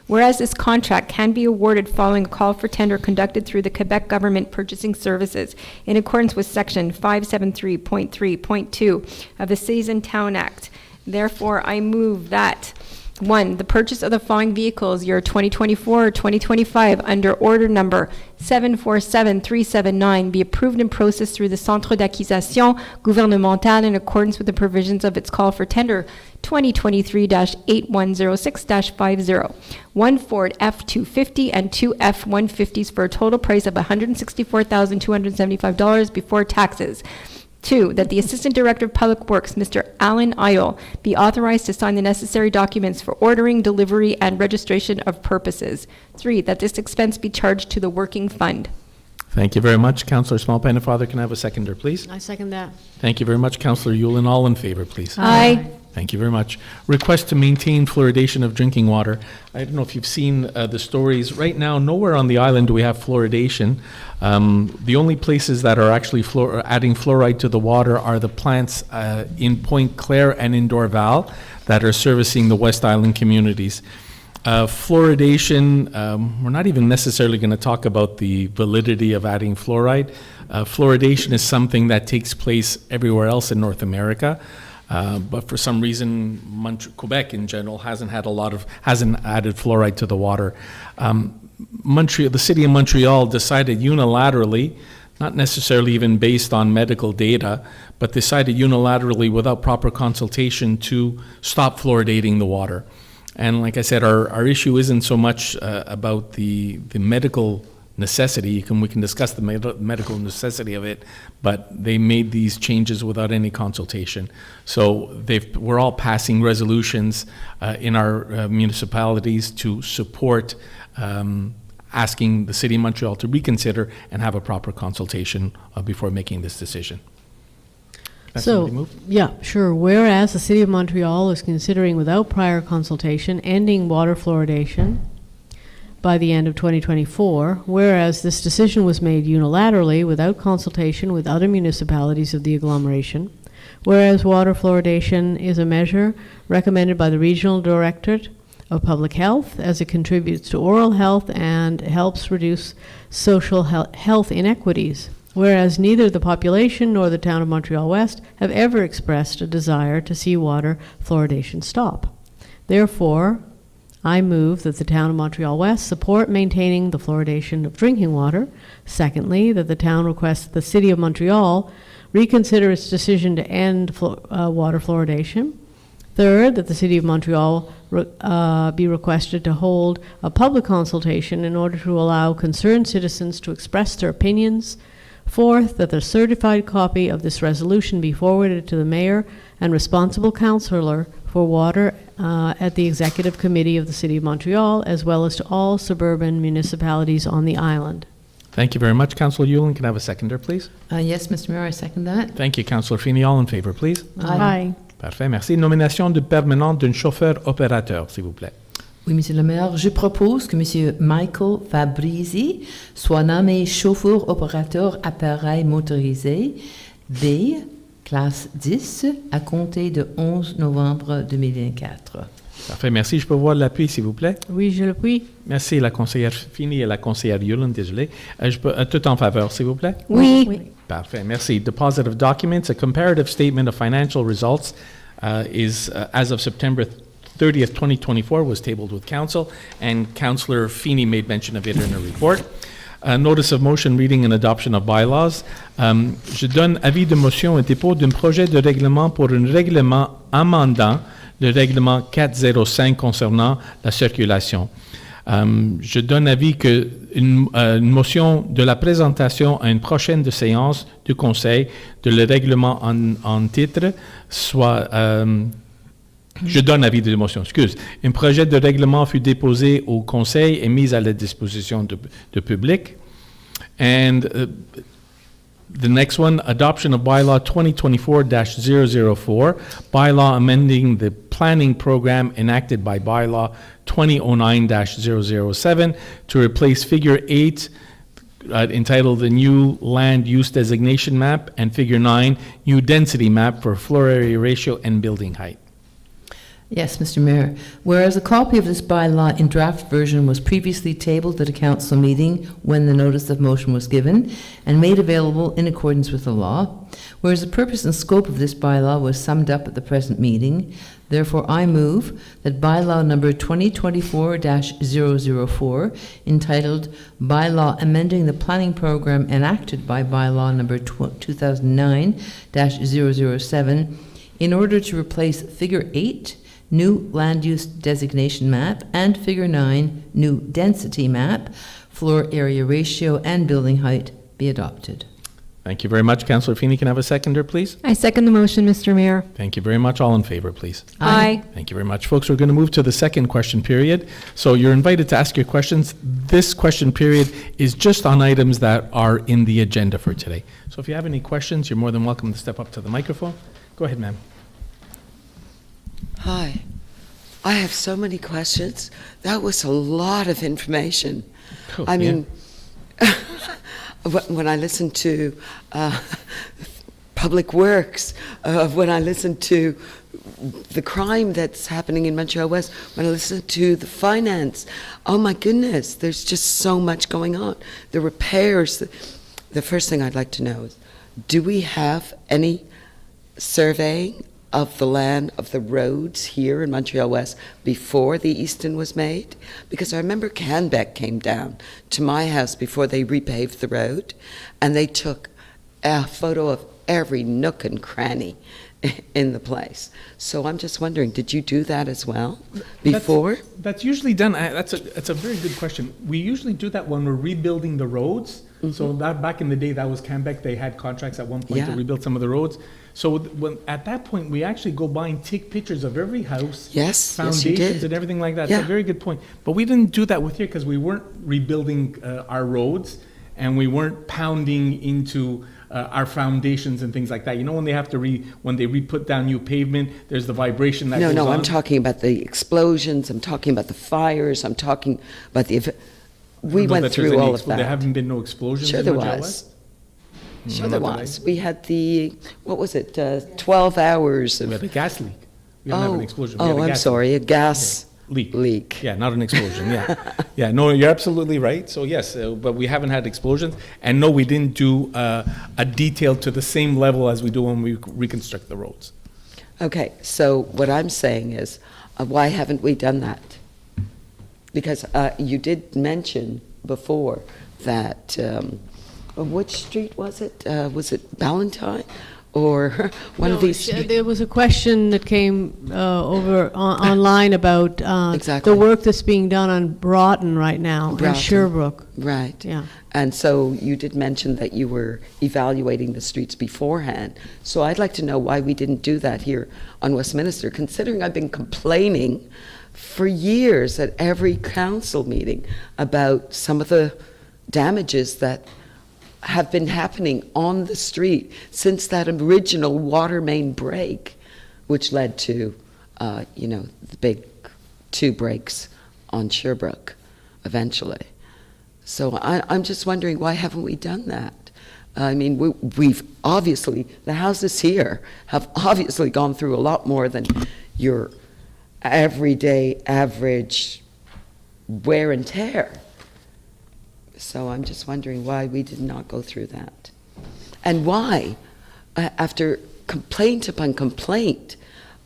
Whereas this contract can be awarded following a call for tender conducted through the Quebec Government Purchasing Services in accordance with Section 573.3.2 of the Cities and Town Act. Therefore, I move that 1, the purchase of the following vehicles, year 2024 or 2025, under order number 747379, be approved and processed through the Centre d'Acquisition Gouvernementale in accordance with the provisions of its call for tender 2023-8106-50. 1 Ford F-250 and 2 F-150s for a total price of $164,275 before taxes. 2, that the Assistant Director of Public Works, Mr. Alan Isle, be authorized to sign the necessary documents for ordering, delivery, and registration of purposes. 3, that this expense be charged to the working fund. Thank you very much. Councillor Small-Pennefather, can I have a seconder, please? I second that. Thank you very much. Councillor Yulin, all in favor, please. Aye. Thank you very much. Request to maintain fluoridation of drinking water. I don't know if you've seen the stories. Right now, nowhere on the island do we have fluoridation. The only places that are actually adding fluoride to the water are the plants in Pointe Claire and in Dorval that are servicing the West Island communities. Fluoridation, we're not even necessarily going to talk about the validity of adding fluoride. Fluoridation is something that takes place everywhere else in North America. But for some reason, Quebec in general hasn't added fluoride to the water. The city of Montreal decided unilaterally, not necessarily even based on medical data, but decided unilaterally without proper consultation to stop fluoridating the water. And like I said, our issue isn't so much about the medical necessity. We can discuss the medical necessity of it, but they made these changes without any consultation. So we're all passing resolutions in our municipalities to support asking the City of Montreal to reconsider and have a proper consultation before making this decision. Yeah, sure. Whereas the City of Montreal is considering without prior consultation ending water fluoridation, by the end of 2024, whereas this decision was made unilaterally without consultation with other municipalities of the agglomeration, whereas water fluoridation is a measure recommended by the Regional Directorate of Public Health as it contributes to oral health and helps reduce social health inequities, whereas neither the population nor the town of Montreal-West have ever expressed a desire to see water fluoridation stop. Therefore, I move that the town of Montreal-West support maintaining the fluoridation of drinking water. Secondly, that the town requests the City of Montreal reconsider its decision to end water fluoridation. Third, that the City of Montreal be requested to hold a public consultation in order to allow concerned citizens to express their opinions. Fourth, that the certified copy of this resolution be forwarded to the mayor and responsible councillor for water at the Executive Committee of the City of Montreal, as well as to all suburban municipalities on the island. Thank you very much, Councillor Yulin. Can I have a seconder, please? Yes, Mr. Mayor, I second that. Thank you, Councillor Feeney. All in favor, please? Aye. Parfait, merci. Nomination de permanent d'un chauffeur opérateur, s'il vous plaît. Oui, Monsieur le maire, je propose que Monsieur Michael Fabrizi soit nommé chauffeur opérateur appareil motorisé B, classe 10, à compter de 11 novembre 2024. Parfait, merci. Je peux voir l'appui, s'il vous plaît? Oui, je le puis. Merci, la conseillère Feeney et la conseillère Yulin, désolé. Tout en faveur, s'il vous plaît? Oui. Parfait, merci. Deposit of documents, a comparative statement of financial results is, as of September 30th, 2024, was tabled with Council, and Councillor Feeney made mention of it in her report. Notice of motion, reading and adoption of bylaws. Je donne avis de motion et dépôt d'un projet de règlement pour un règlement amendant le règlement 405 concernant la circulation. Je donne avis qu'une motion de la présentation à une prochaine séance du Conseil de le règlement en titre soit... je donne avis de motion, excuse. Un projet de règlement fut déposé au Conseil et mis à la disposition du public. And the next one, adoption of bylaw 2024-004, bylaw amending the planning program enacted by bylaw 2009-007 to replace figure 8 entitled the new land use designation map and figure 9 new density map for floor area ratio and building height. Yes, Mr. Mayor. Whereas a copy of this bylaw in draft version was previously tabled at a council meeting when the notice of motion was given and made available in accordance with the law, whereas the purpose and scope of this bylaw was summed up at the present meeting, therefore I move that bylaw number 2024-004, entitled Bylaw Amending the Planning Program enacted by bylaw number 2009-007, in order to replace figure 8, new land use designation map, and figure 9, new density map, floor area ratio and building height, be adopted. Thank you very much. Councillor Feeney, can I have a seconder, please? I second the motion, Mr. Mayor. Thank you very much. All in favor, please. Aye. Thank you very much. Folks, we're going to move to the second question period. So you're invited to ask your questions. This question period is just on items that are in the agenda for today. So if you have any questions, you're more than welcome to step up to the microphone. Go ahead, ma'am. Hi. I have so many questions. That was a lot of information. Cool, I mean, when I listen to Public Works, when I listen to the crime that's happening in Montreal-West, when I listen to the finance, oh my goodness, there's just so much going on. The repairs. The first thing I'd like to know is, do we have any surveying of the land, of the roads here in Montreal-West before the Easton was made? Because I remember Canbec came down to my house before they repaved the road, and they took a photo of every nook and cranny in the place. So I'm just wondering, did you do that as well before? That's usually done. That's a very good question. We usually do that when we're rebuilding the roads. Mm-hmm. So that back in the day, that was Canbec. They had contracts at one point to rebuild some of the roads. So at that point, we actually go by and take pictures of every house, foundations and everything like that. Yeah. That's a very good point. But we didn't do that with here because we weren't rebuilding our roads, and we weren't pounding into our foundations and things like that. You know, when they have to when they put down new pavement, there's the vibration that goes on. I'm talking about the explosions, I'm talking about the fires, I'm talking about we went through all of that. There haven't been no explosions Sure in there Montreal-Ouest? was. Sure there was. We had 12 hours of... We had a gas leak. We didn't have an explosion. We had I'm gas sorry, leak. a gas leak. Yeah, not an explosion, yeah. Yeah, no, you're absolutely right. So yes, but we haven't had explosions. And no, we didn't do a detail to the same level as we do when we reconstruct the roads. Okay, so what I'm saying is, why haven't we done that? Because you did mention before that, which street was it? Was it Ballantyne? Or one of these streets? There was a question that came online about Exactly. the work that's being done on Broughton right now in Sherbrooke. Right. Yeah. And so you did mention that you were evaluating the streets beforehand. So I'd like to know why we didn't do that here on Westminster, considering I've been complaining for years at every council meeting about some of the damages that have been happening on the street since that original water main break, which led to, the big 2 breaks on Sherbrooke eventually. So I'm just wondering, why haven't we done that? I mean, we've obviously, the houses here have obviously gone through a lot more than your everyday average wear and tear. So I'm just wondering why we did not go through that. And why, after complaint upon complaint,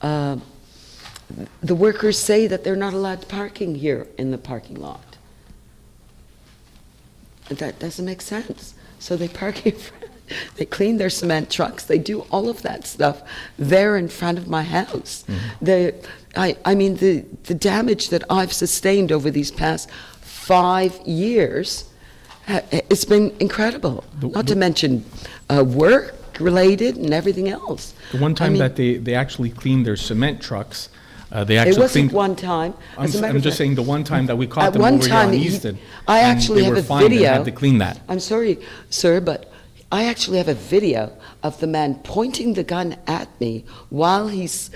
the workers say that they're not allowed parking here in the parking lot. That doesn't make sense. So they park here, they clean their cement trucks, they do all of that stuff there in front of my house. Mm-hmm. The damage that I've sustained over these past 5 years, it's been incredible. Not to mention work-related and everything else. The one time that they actually cleaned their cement trucks, they actually it wasn't cleaned... one time. I'm just saying the one time that we caught them one over here time on Easton. I actually have a video. And had to clean that. I'm sorry, sir, but I actually have a video of the man pointing the gun at me while he's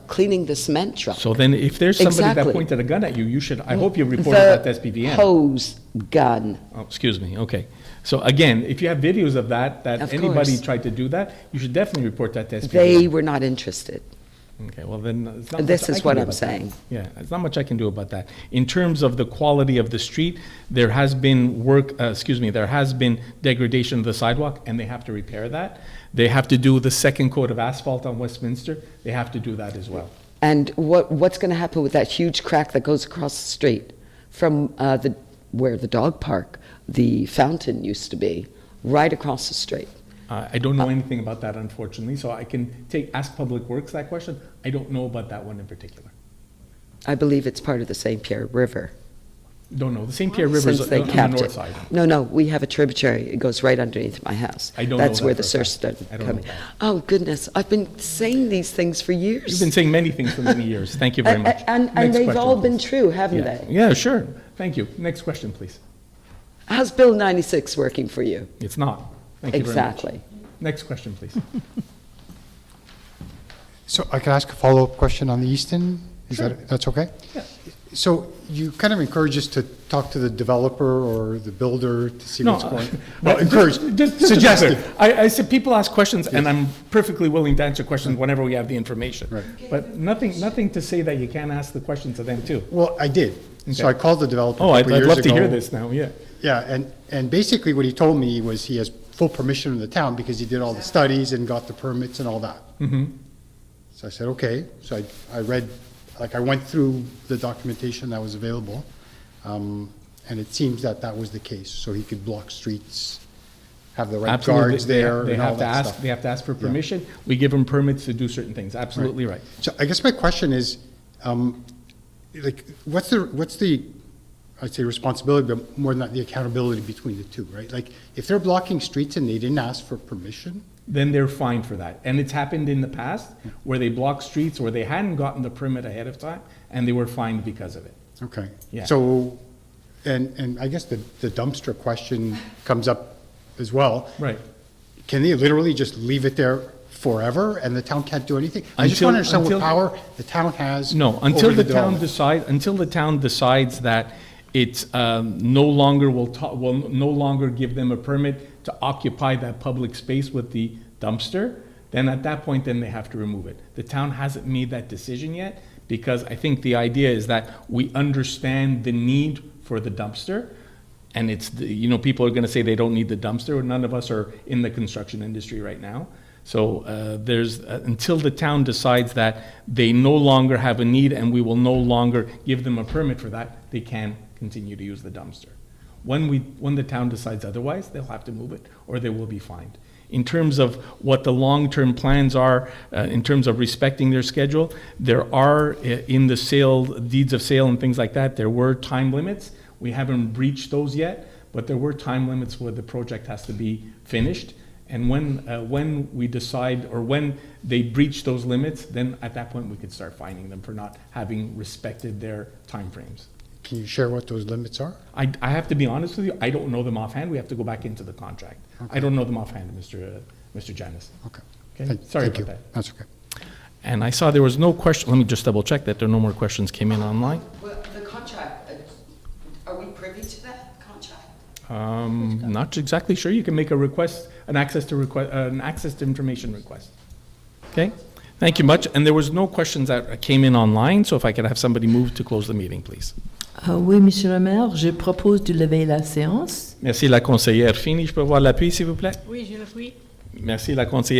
cleaning the cement truck. So then if there's somebody that pointed a gun at you, you should, I hope you reported that to SPVM. Hose gun. Oh, excuse me, okay. So again, if you have videos of that Of anybody course. tried to do that, you should definitely report that to SPVM. They were not interested. Okay, well then, it's not This much I is can what do I'm about saying. that. Yeah, there's not much I can do about that. In terms of the quality of the street, there has been there has been degradation of the sidewalk, and they have to repair that. They have to do the second coat of asphalt on Westminster. They have to do that as well. And what's going to happen with that huge crack that goes across the street from where the dog park, the fountain used to be, right across the street? I don't know anything about that, unfortunately, so I can ask Public Works that question. I don't know about that one in particular. I believe it's part of the St. Pierre River. Don't know. The St. Pierre River is Since on they the capped north it. side. No, we have a tributary. It goes right underneath my house. I don't know That's that where for the a surf fact. started I don't coming. know that. Oh, goodness. I've been saying these things for years. You've been saying many things for many years. Thank you very much. And Next they've question, all been please. true, haven't Yeah. they? Yeah, sure. Thank you. Next question, please. How's Bill 96 working for you? It's not. Thank you very much. Exactly. Next question, please. So I can ask a follow-up question on the Easton? That's okay? Yeah. So you kind of encourage us to talk to the developer or the builder to see what's going on? No, Well, encourage, just suggestive. I said people ask questions, and I'm perfectly willing to answer questions whenever we have the information. Right. But nothing to say that you can't ask the questions to them too. Well, I did. So I called the developer Oh, a I'd couple years love to hear ago. this now, yeah. Yeah, and basically what he told me was he has full permission from the town because he did all the studies and got the permits and all that. Mm-hmm. So I said, okay. So I read, I went through the documentation that was available, and it seems that was the case. So he could block streets, have the right Absolutely. guards there, They and all have to that ask. stuff. They have to ask for permission. We give them permits to do certain things. Absolutely right. So I guess my question is, what's the I'd say responsibility, but more than that, the accountability between the two, right? Like, if they're blocking streets and they didn't ask for permission, Then they're fined for that. And it's happened in the past where they blocked streets where they hadn't gotten the permit ahead of time, and they were fined because of it. okay. Yeah. So, and I guess the dumpster question comes up as well. Right. Can they literally just leave it there forever and the town can't do anything? I just want to understand what power the town has. No, until over the the town development. until the town decides that it's no longer will no longer give them a permit to occupy that public space with the dumpster, then at that point, then they have to remove it. The town hasn't made that decision yet, because I think the idea is that we understand the need for the dumpster, and it's, people are gonna say they don't need the dumpster, none of us are in the construction industry right now. So until the town decides that they no longer have a need and we will no longer give them a permit for that, they can continue to use the dumpster. When the town decides otherwise, they'll have to move it or they will be fined. In terms of what the long-term plans are, in terms of respecting their schedule, there are in the deeds of sale and things like that, there were time limits. We haven't breached those yet, but there were time limits where the project has to be finished. And when we decide, or when they breach those limits, then at that point we could start fining them for not having respected their timeframes. Can you share what those limits are? I have to be honest with you, I don't know them offhand. We have to go back into the contract. Okay. I don't know them offhand, Mr. Janice. Okay. Okay. Sorry Thank about you. that. That's okay. And I saw there was no question. Let me just double check that there are no more questions came in online. Well, the contract, are we privy to that contract? Not exactly sure. You can make a request, an access to information request. Okay. Thank you much. And there was no questions that came in online. So if I could have somebody move to close the meeting, please. Oui, Monsieur le maire, je propose de lever la séance. Merci, la conseillère. Fini, je peux voir l'appui, s'il vous plaît? Oui, je le puis. Merci, la conseillère.